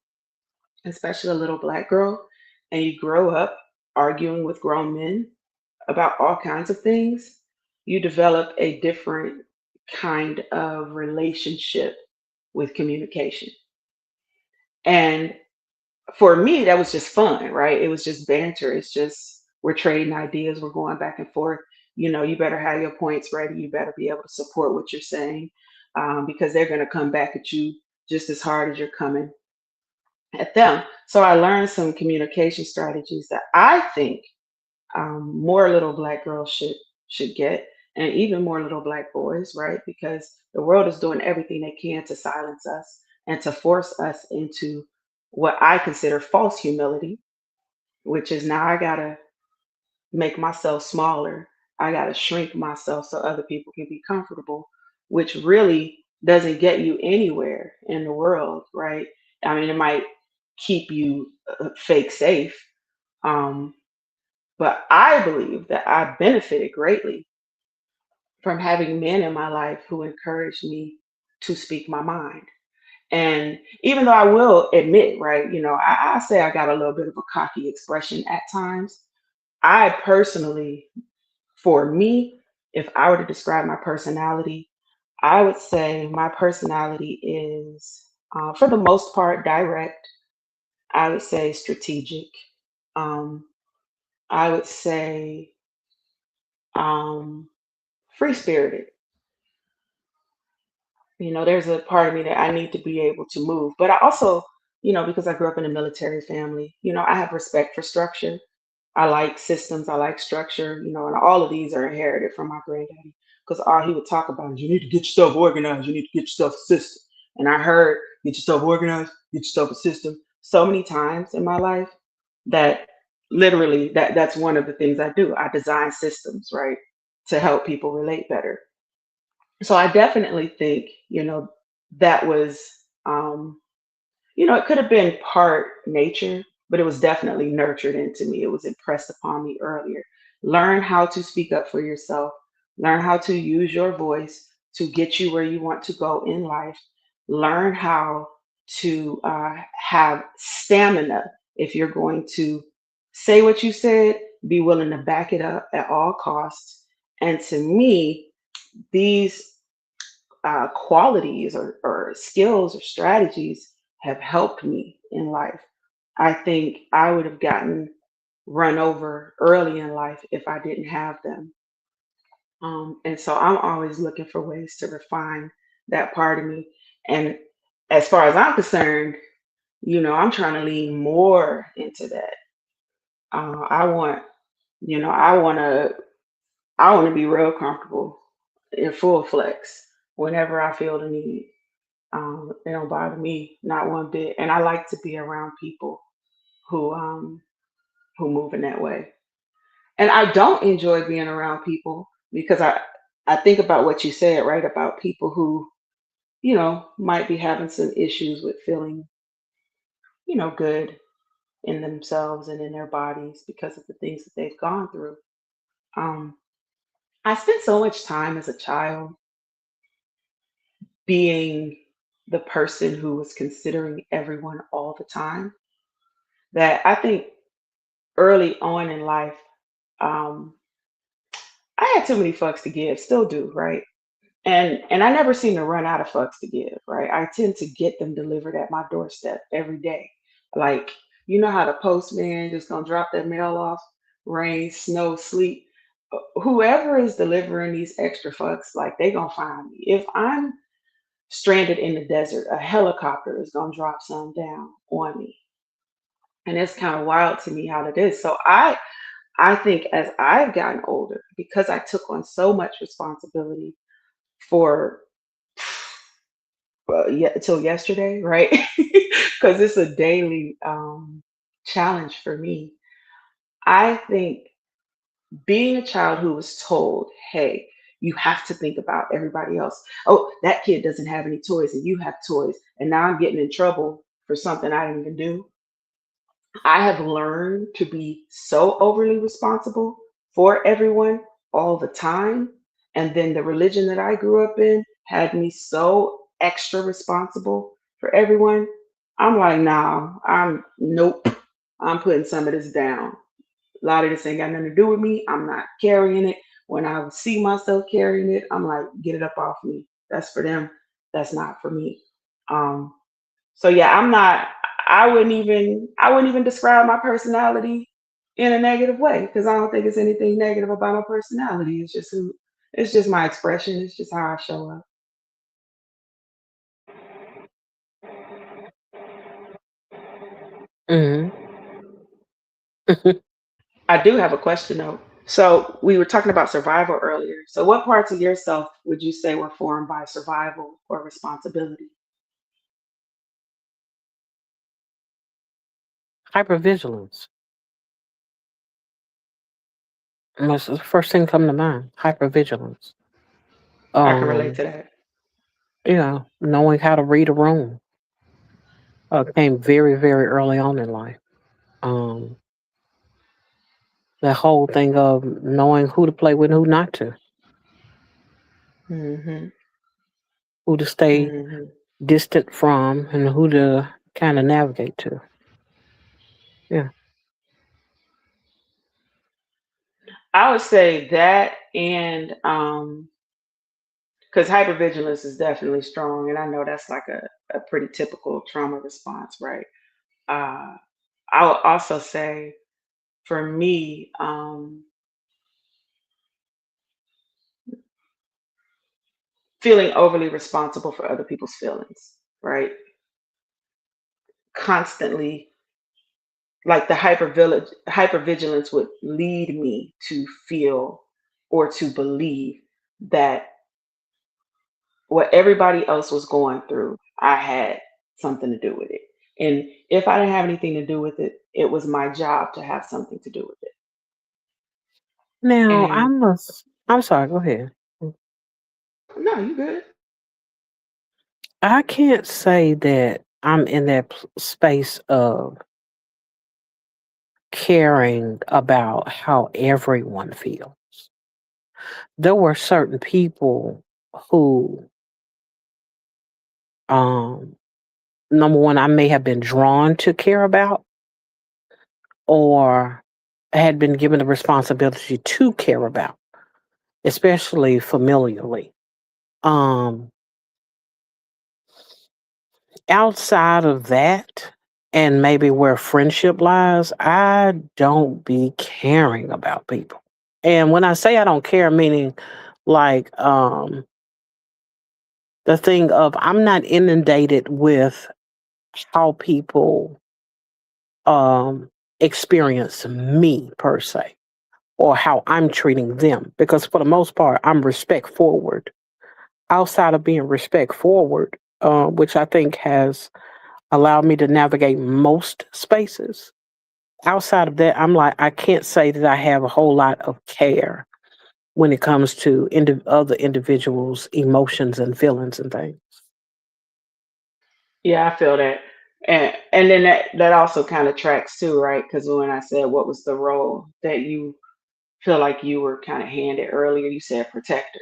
especially a little black girl, and you grow up arguing with grown men about all kinds of things, you develop a different kind of relationship with communication. And for me, that was just fun, right? It was just banter. It's just we're trading ideas, we're going back and forth. You better have your points ready. You better be able to support what you're saying, because they're going to come back at you just as hard as you're coming at them. So I learned some communication strategies that I think more little black girls should get, and even more little black boys, right? Because the world is doing everything they can to silence us, and to force us into what I consider false humility, which is now I gotta make myself smaller. I gotta shrink myself so other people can be comfortable, which really doesn't get you anywhere in the world, right? I mean, it might keep you fake safe, um, but I believe that I benefited greatly from having men in my life who encouraged me to speak my mind. And even though I will admit, right, I say I got a little bit of a cocky expression at times. I personally, for me, if I were to describe my personality, I would say my personality is, for the most part, direct. I would say strategic. Um, I would say free spirited. There's a part of me that I need to be able to move. But I also, because I grew up in a military family, I have respect for structure. I like systems, I like structure, and all of these are inherited from my granddaddy. Because all he would talk about is you need to get yourself organized, you need to get yourself a system. And I heard get yourself organized, get yourself a system so many times in my life that literally that's one of the things I do. I design systems, right, to help people relate better. So I definitely think, that was, um, it could have been part nature, but it was definitely nurtured into me. It was impressed upon me earlier. Learn how to speak up for yourself, learn how to use your voice to get you where you want to go in life, learn how to have stamina if you're going to say what you said, be willing to back it up at all costs. And to me, these qualities or skills or strategies have helped me in life. I think I would have gotten run over early in life if I didn't have them. And so I'm always looking for ways to refine that part of me. And as far as I'm concerned, I'm trying to lean more into that. I want, I want to be real comfortable in full flex whenever I feel the need. It don't bother me not one bit, and I like to be around people who um, who move in that way. And I don't enjoy being around people because I think about what you said, right, about people who might be having some issues with feeling good in themselves and in their bodies because of the things that they've gone through. Um, I spent so much time as a child being the person who was considering everyone all the time that I think early on in life, um, I had too many fucks to give, still do, right? And I never seem to run out of fucks to give, right? I tend to get them delivered at my doorstep every day. Like, you know how the postman just gonna drop that mail off, rain, snow, sleet. Whoever is delivering these extra fucks, like they gonna find me. If I'm stranded in the desert, a helicopter is gonna drop some down on me. And it's kind of wild to me how it is. So I think as I've gotten older, because I took on so much responsibility for yeah, till yesterday, right? Because it's a daily challenge for me. I think being a child who was told, hey, you have to think about everybody else. Oh, that kid doesn't have any toys and you have toys. And now I'm getting in trouble for something I didn't even do. I have learned to be so overly responsible for everyone all the time. And then the religion that I grew up in had me so extra responsible for everyone. I'm like, nah, nope. I'm putting some of this down. A lot of this ain't got nothing to do with me. I'm not carrying it. When I see myself carrying it, I'm like, get it up off me. That's for them. That's not for me. Um, so yeah, I wouldn't even describe my personality in a negative way because I don't think it's anything negative about my personality. It's just my expression. It's just how I show up. Mhm. I do have a question though. So we were talking about survival earlier. So what parts of yourself would you say were formed by survival or responsibility? Hypervigilance. And that's the first thing come to mind. Hypervigilance. I can relate Um, to that. knowing how to read a room came very, very early on in life. Um, the whole thing of knowing who to play with and who not to, Hmm. who to stay Hmm. distant from, and who to kind of navigate to. Yeah. I would say that, and because hypervigilance is definitely strong, and I know that's like a pretty typical trauma response, right? Uh, I would also say for me, feeling overly responsible for other people's feelings, right? Constantly, like the hypervigilance would lead me to feel or to believe that what everybody else was going through, I had something to do with it. And if I didn't have anything to do with it, it was my job to have something to do with it. Now, And I'm sorry, go ahead. no, you good. I can't say that I'm in that space of caring about how everyone feels. There were certain people who, um, number one, I may have been drawn to care about or had been given the responsibility to care about, especially familially. Um, outside of that, and maybe where friendship lies, I don't be caring about people. And when I say I don't care, meaning like the thing of I'm not inundated with how people um experience me per se or how I'm treating them. Because for the most part, I'm respect forward. Outside of being respect forward, which I think has allowed me to navigate most spaces. Outside of that, I'm like, I can't say that I have a whole lot of care when it comes to other individuals' emotions and feelings and things. Yeah, I feel that. And then that also kind of tracks too, right? Because when I said what was the role that you feel like you were kind of handed earlier, you said protector.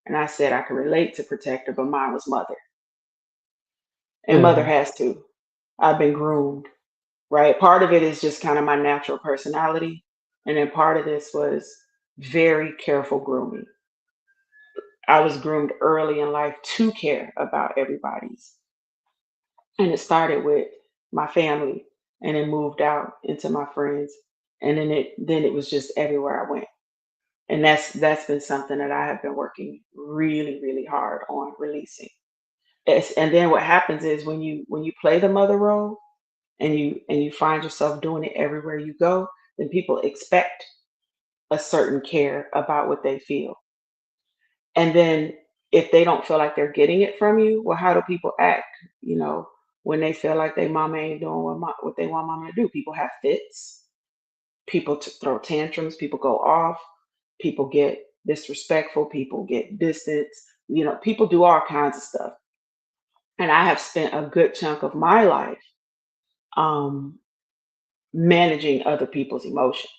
And I said I could relate to protector, but mine was mother. And mother Hmm. has to. I've been groomed, right? Part of it is just kind of my natural personality. And then part of this was very careful grooming. I was groomed early in life to care about everybody's. And it started with my family and then moved out into my friends. And then it was just everywhere I went. And that's been something that I have been working really, really hard on releasing. And then what happens is when you play the mother role and you find yourself doing it everywhere you go, then people expect a certain care about what they feel. And then if they don't feel like they're getting it from you, well, how do people act? You know, when they feel like their mama ain't doing what they want mama to do. People have fits. People throw tantrums. People go off. People get disrespectful. People get distance. You know, people do all kinds of stuff. And I have spent a good chunk of my life um, managing other people's emotions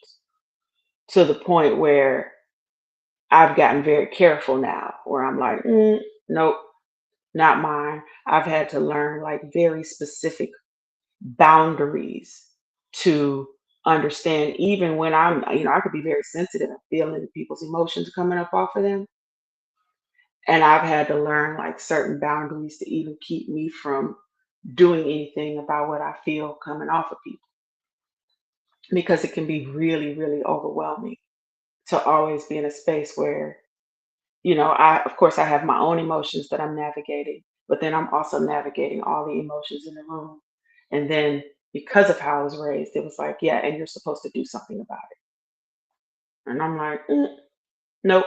to the point where I've gotten very careful now, where I'm like, nope, not mine. I've had to learn like very specific boundaries to understand, even when I could be very sensitive and feeling people's emotions coming up off of them. And I've had to learn like certain boundaries to even keep me from doing anything about what I feel coming off of people because it can be really, really overwhelming to always be in a space where, I, of course, I have my own emotions that I'm navigating, but then I'm also navigating all the emotions in the room. And then because of how I was raised, it was like, yeah, and you're supposed to do something about it. And I'm like, nope.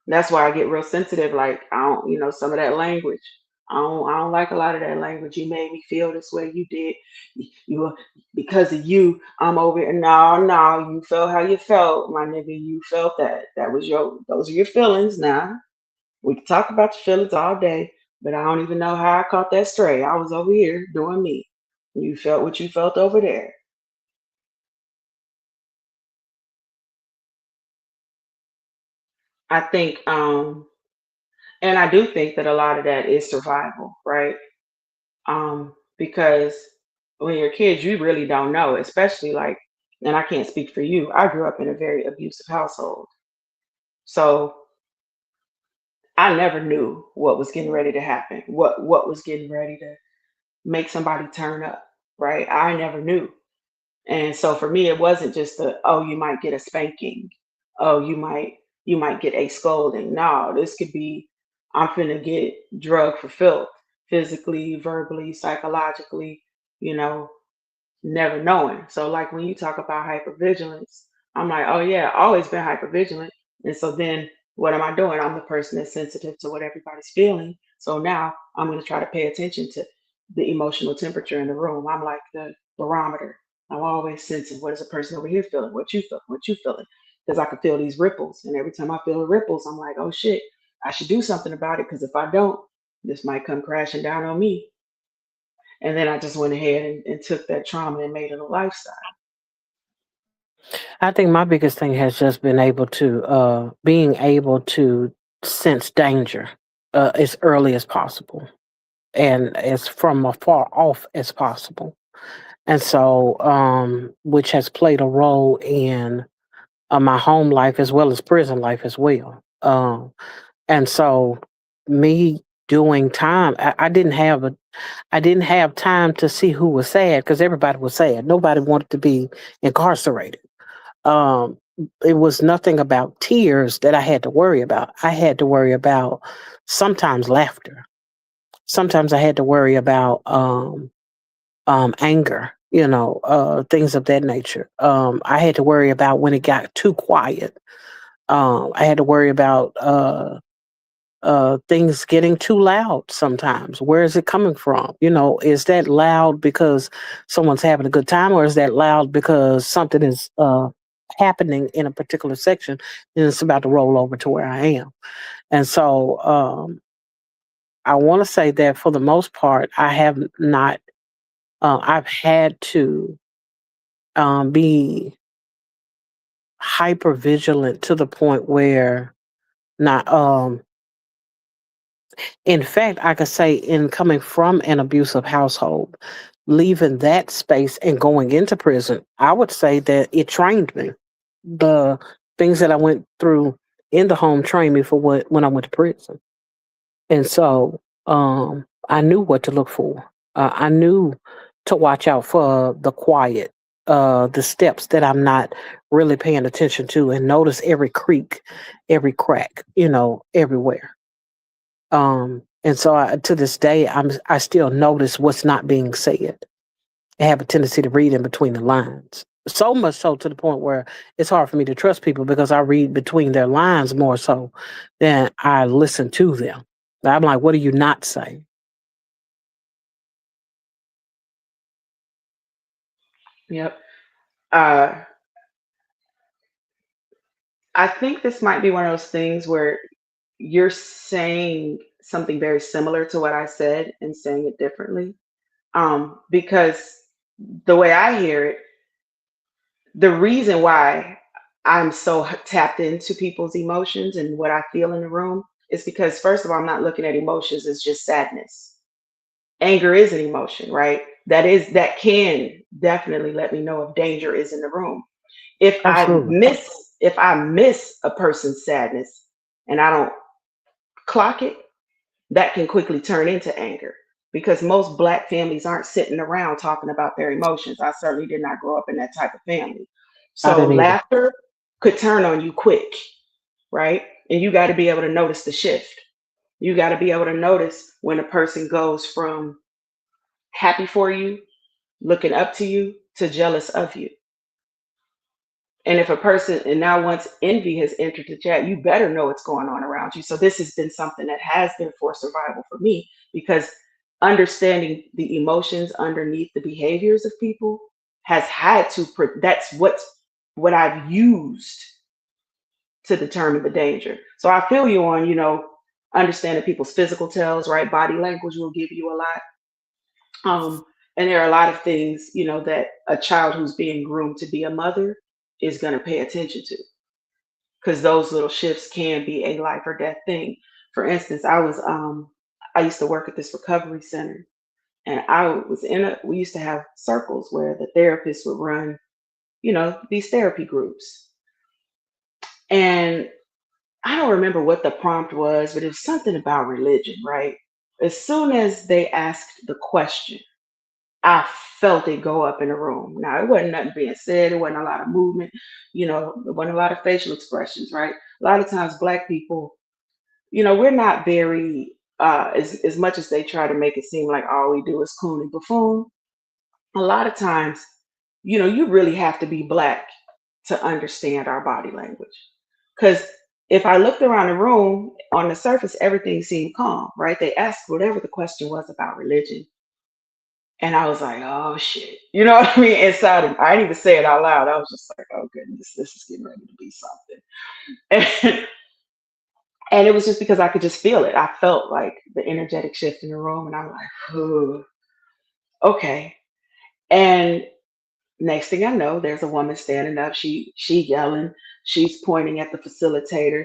That's why I get real sensitive. Like, I don't, some of that language. I don't like a lot of that language. You made me feel this way. You did. You because of you. I'm over here. No, no. You felt how you felt, my nigga. You felt that. That was your. Those are your feelings. Now we can talk about your feelings all day, but I don't even know how I caught that stray. I was over here doing me. You felt what you felt over there. I think, and I do think that a lot of that is survival, right? Because when you're kids, you really don't know, especially like, and I can't speak for you. I grew up in a very abusive household, so I never knew what was getting ready to happen, what was getting ready to make somebody turn up, right? I never knew. And so for me, it wasn't just the, oh, you might get a spanking. Oh, you might get a scolding. No, this could be, I'm finna get drugged for filth, physically, verbally, psychologically, you know, never knowing. So like when you talk about hypervigilance, I'm like, oh yeah, always been hypervigilant. And so then what am I doing? I'm the person that's sensitive to what everybody's feeling. So now I'm gonna try to pay attention to the emotional temperature in the room. I'm like the barometer. I'm always sensing what is a person over here feeling, what you feel, what you feeling. Because I can feel these ripples. And every time I feel the ripples, I'm like, oh shit, I should do something about it. Because if I don't, this might come crashing down on me. And then I just went ahead and took that trauma and made it a lifestyle. I think my biggest thing has just been being able to sense danger as early as possible and as from afar off as possible. And so, which has played a role in my home life as well as prison life as well. And so, me doing time, I didn't have time to see who was sad because everybody was sad. Nobody wanted to be incarcerated. Um, it was nothing about tears that I had to worry about. I had to worry about sometimes laughter. Sometimes I had to worry about anger, things of that nature. I had to worry about when it got too quiet. I had to worry about things getting too loud sometimes. Where is it coming from? Is that loud because someone's having a good time, or is that loud because something is happening in a particular section and it's about to roll over to where I am? And so I want to say that for the most part, I have not, I've had to be hyper vigilant to the point where not in fact, I could say in coming from an abusive household, leaving that space and going into prison, I would say that it trained me. The things that I went through in the home trained me for what when I went to prison. And so I knew what to look for. I knew to watch out for the quiet, the steps that I'm not really paying attention to, and notice every creak, every crack, everywhere. And so to this day, I still notice what's not being said. I have a tendency to read in between the lines. So much so to the point where it's hard for me to trust people because I read between their lines more so than I listen to them. I'm like, what are you not saying? Yep. Uh, I think this might be one of those things where you're saying something very similar to what I said and saying it differently. Because the way I hear it, the reason why I'm so tapped into people's emotions and what I feel in the room is because, first of all, I'm not looking at emotions as just sadness. Anger is an emotion, right? That can definitely let me know if danger is in the room. If I Absolutely. miss if I miss a person's sadness and I don't clock it, that can quickly turn into anger because most black families aren't sitting around talking about their emotions. I certainly did not grow up in that type of family. I So didn't either. laughter could turn on you quick, right? And you got to be able to notice the shift. You got to be able to notice when a person goes from happy for you, looking up to you, to jealous of you. And if a person, and now once envy has entered the chat, you better know what's going on around you. So this has been something that has been for survival for me because understanding the emotions underneath the behaviors of people has had to that's what I've used to determine the danger. So I feel you on, understanding people's physical tells, right? Body language will give you a lot. And there are a lot of things, that a child who's being groomed to be a mother is going to pay attention to, because those little shifts can be a life or death thing. For instance, I used to work at this recovery center, and we used to have circles where the therapists would run, these therapy groups. And I don't remember what the prompt was, but it was something about religion, right? As soon as they asked the question, I felt it go up in the room. Now, it wasn't nothing being said, it wasn't a lot of movement, it wasn't a lot of facial expressions, right? A lot of times, Black people, we're not very, as much as they try to make it seem like all we do is coon and buffoon, a lot of times, you really have to be Black to understand our body language. Because if I looked around the room, on the surface, everything seemed calm, right? They asked whatever the question was about religion. And I was like, oh shit. You know what I mean? Inside of I didn't even say it out loud. I was just like, oh goodness, this is getting ready to be something. And it was just because I could just feel it. I felt like the energetic shift in the room, and I'm like, ooh, okay. And next thing I know, there's a woman standing up. She yelling. She's pointing at the facilitator.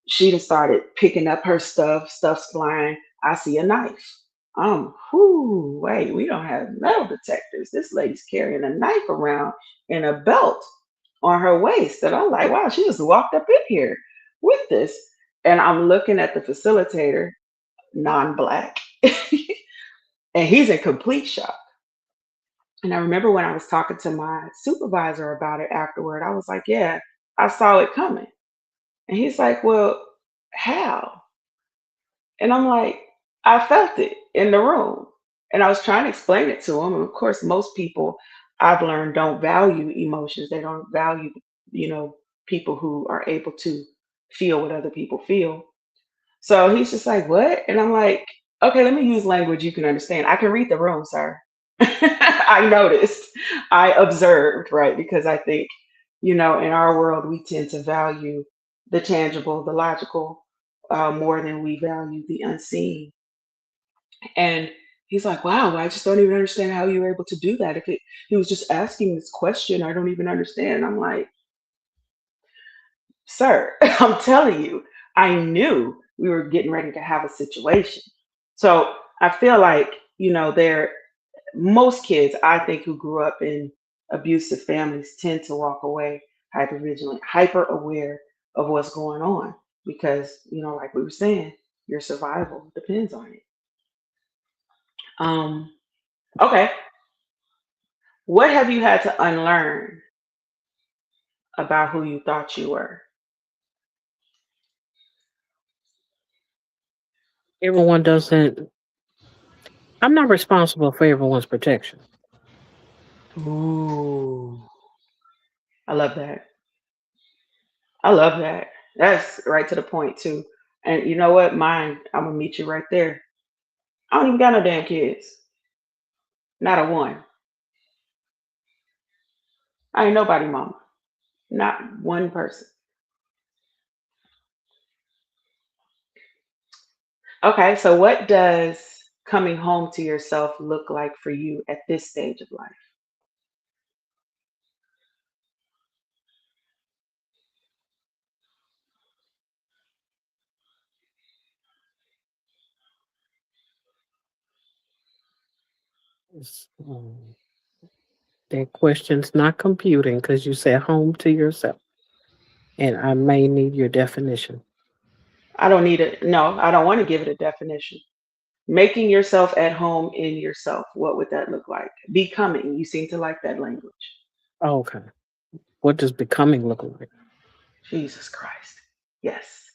She just started picking up her stuff's flying. I see a knife. Whoo, wait, we don't have metal detectors. This lady's carrying a knife around in a belt on her waist. And I'm like, wow, she just walked up in here with this. And I'm looking at the facilitator, non-Black, and he's in complete shock. And I remember when I was talking to my supervisor about it afterward, I was like, yeah, I saw it coming. And he's like, well, how? And I'm like, I felt it in the room. And I was trying to explain it to him. And of course, most people I've learned don't value emotions. They don't value, you know, people who are able to feel what other people feel. So he's just like, what? And I'm like, okay, let me use language you can understand. I can read the room, sir. I noticed, I observed, right? Because I think, in our world, we tend to value the tangible, the logical, more than we value the unseen. And he's like, wow, I just don't even understand how you were able to do that. He was just asking this question, I don't even understand. I'm like, sir, I'm telling you, I knew we were getting ready to have a situation. So I feel like, there most kids, I think, who grew up in abusive families tend to walk away hyper vigilant, hyper aware of what's going on because, like we were saying, your survival depends on it. Um, okay, what have you had to unlearn about who you thought you were? Everyone doesn't, I'm not responsible for everyone's protection. Ooh, I love that. I love that. That's right to the point too. And you know what? Mine, I'm gonna meet you right there. I don't even got no damn kids. Not a one. I ain't nobody mama. Not one person. Okay, so what does coming home to yourself look like for you at this stage of life? It's, that question's not computing because you said home to yourself. And I may need your definition. I don't need it. No, I don't want to give it a definition. Making yourself at home in yourself. What would that look like? Becoming. You seem to like that language. Okay. What does becoming look like? Jesus Christ. Yes.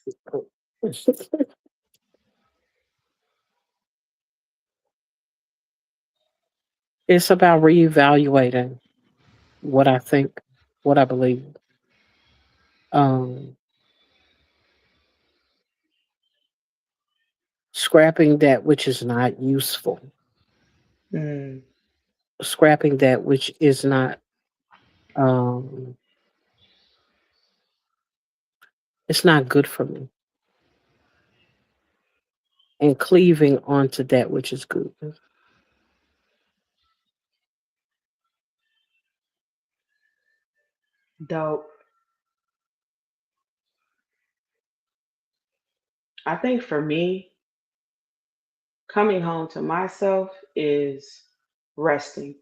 It's about reevaluating what I think, what I believe. Um, scrapping that which is not useful, Mm, scrapping that which is not um it's not good for me, and cleaving onto that which is good. dope. I think for me, coming home to myself is resting.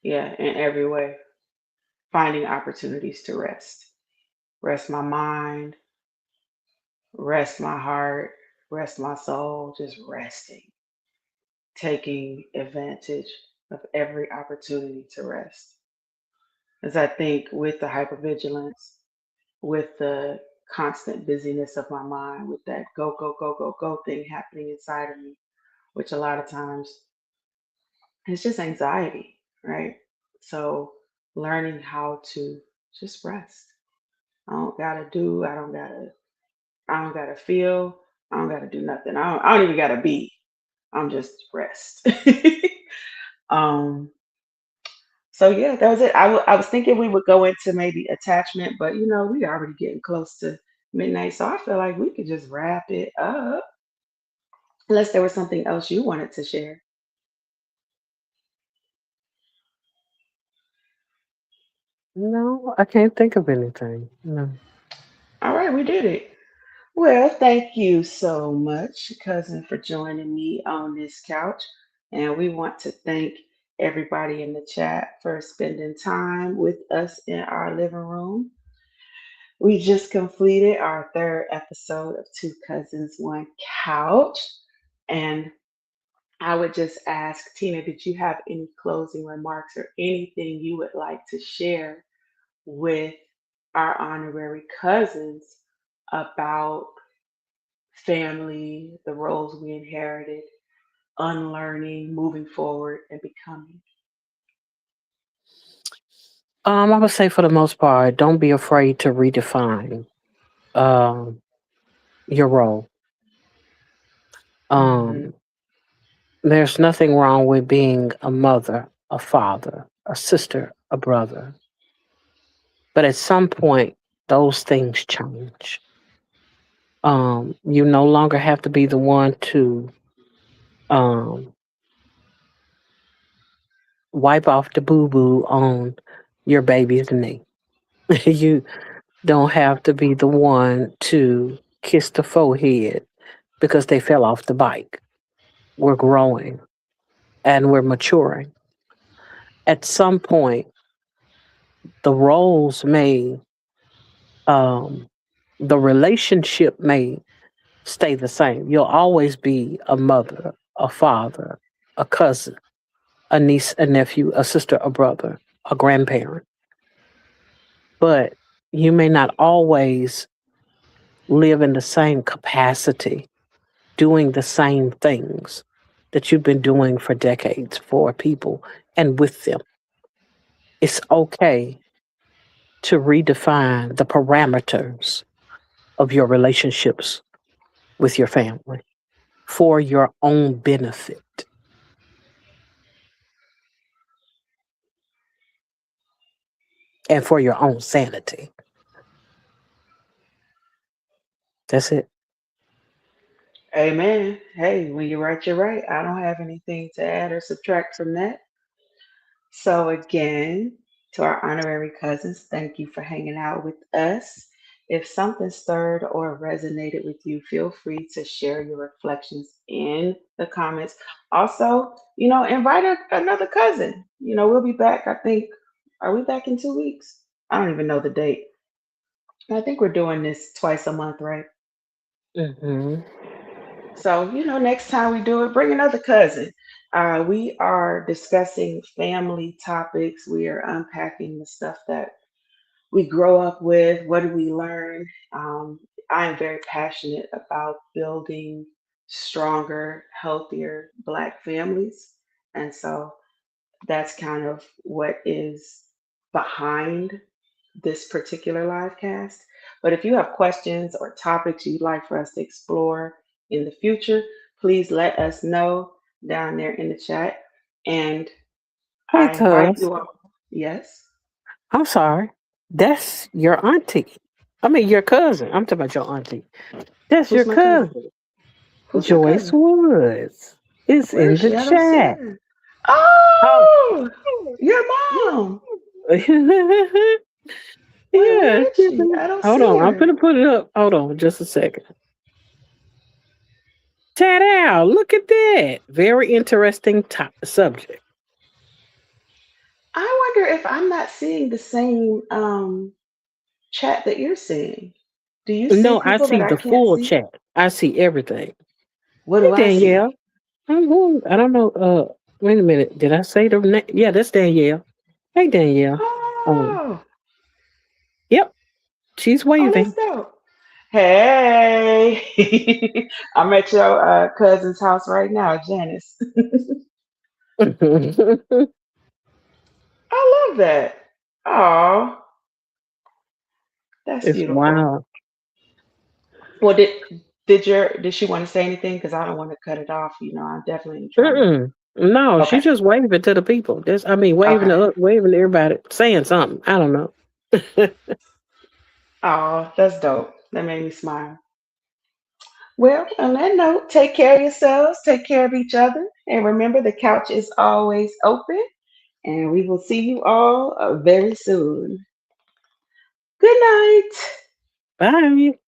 Yeah, in every way. Finding opportunities to rest. Rest my mind, rest my heart, rest my soul, just resting. Taking advantage of every opportunity to rest. As I think with the hypervigilance, with the constant busyness of my mind, with that go, go, go, go, go thing happening inside of me, which a lot of times it's just anxiety, right? So learning how to just rest. I don't gotta feel, I don't gotta do nothing. I don't even gotta be. I'm just rest. um, so yeah, that was it. I was thinking we would go into maybe attachment, but we already getting close to midnight, so I feel like we could just wrap it up. Unless there was something else you wanted to share. No, I can't think of anything. No. All right, we did it. Well, thank you so much, cousin, for joining me on this couch. And we want to thank everybody in the chat for spending time with us in our living room. We just completed our third episode of Two Cousins, One Couch. And I would just ask Tina, did you have any closing remarks or anything you would like to share with our honorary cousins about family, the roles we inherited, unlearning, moving forward, and becoming? I would say for the most part, don't be afraid to redefine um your role. Hmm. Um, there's nothing wrong with being a mother, a father, a sister, a brother. But at some point, those things change. You no longer have to be the one to um, wipe off the boo boo on your baby's knee. You don't have to be the one to kiss the forehead because they fell off the bike. We're growing and we're maturing. At some point, the roles may, um, the relationship may stay the same. You'll always be a mother, a father, a cousin, a niece, a nephew, a sister, a brother, a grandparent. But you may not always live in the same capacity, doing the same things that you've been doing for decades for people and with them. It's okay to redefine the parameters of your relationships with your family for your own benefit and for your own sanity. That's it. Amen. Hey, when you're right, you're right. I don't have anything to add or subtract from that. So, again, to our honorary cousins, thank you for hanging out with us. If something stirred or resonated with you, feel free to share your reflections in the comments. Also, invite another cousin. We'll be back. I think, are we back in 2 weeks? I don't even know the date. I think we're doing this twice a month, right? Hmm. So, next time we do it, bring another cousin. We are discussing family topics. We are unpacking the stuff that we grow up with. What do we learn? I am very passionate about building stronger, healthier Black families. And so that's kind of what is behind this particular live cast. But if you have questions or topics you'd like for us to explore in the future, please let us know down there in the chat. And Hey, I invite cuz, you all. Yes. I'm sorry. That's your auntie. I mean, your cousin. I'm talking about your auntie. That's your Who's my cousin? cousin. Who's my Joyce cousin? Woods is Where in is the she? I don't see chat. her. Oh. Oh, your mom. Wait, Yeah. where is she? I don't Hold see on. I'm her. gonna put it up. Hold on just a second. Chat out. Look at that. Very interesting subject. I wonder if I'm not seeing the same chat that you're seeing. Do you see No, I people that see I the can't full see? chat. I see everything. What Hey, do I see? Danielle. I don't know. Wait a minute. Did I say the name? Yeah, that's Danielle. Hey, Danielle. Um, Oh, yep, she's oh, that's waving. dope. Hey, I'm at your cousin's house right now, Janice. I love that. Oh, that's It's beautiful. wild. Well, did she want to say anything? Because I don't want to cut it off. I'm definitely trying to. Mm-mm. No, she Okay, just waving to the people. I mean, okay. waving to everybody, saying something. I don't know. Oh, that's dope. That made me smile. Well, on that note, take care of yourselves, take care of each other, and remember the couch is always open. And we will see you all very soon. Good night. Bye.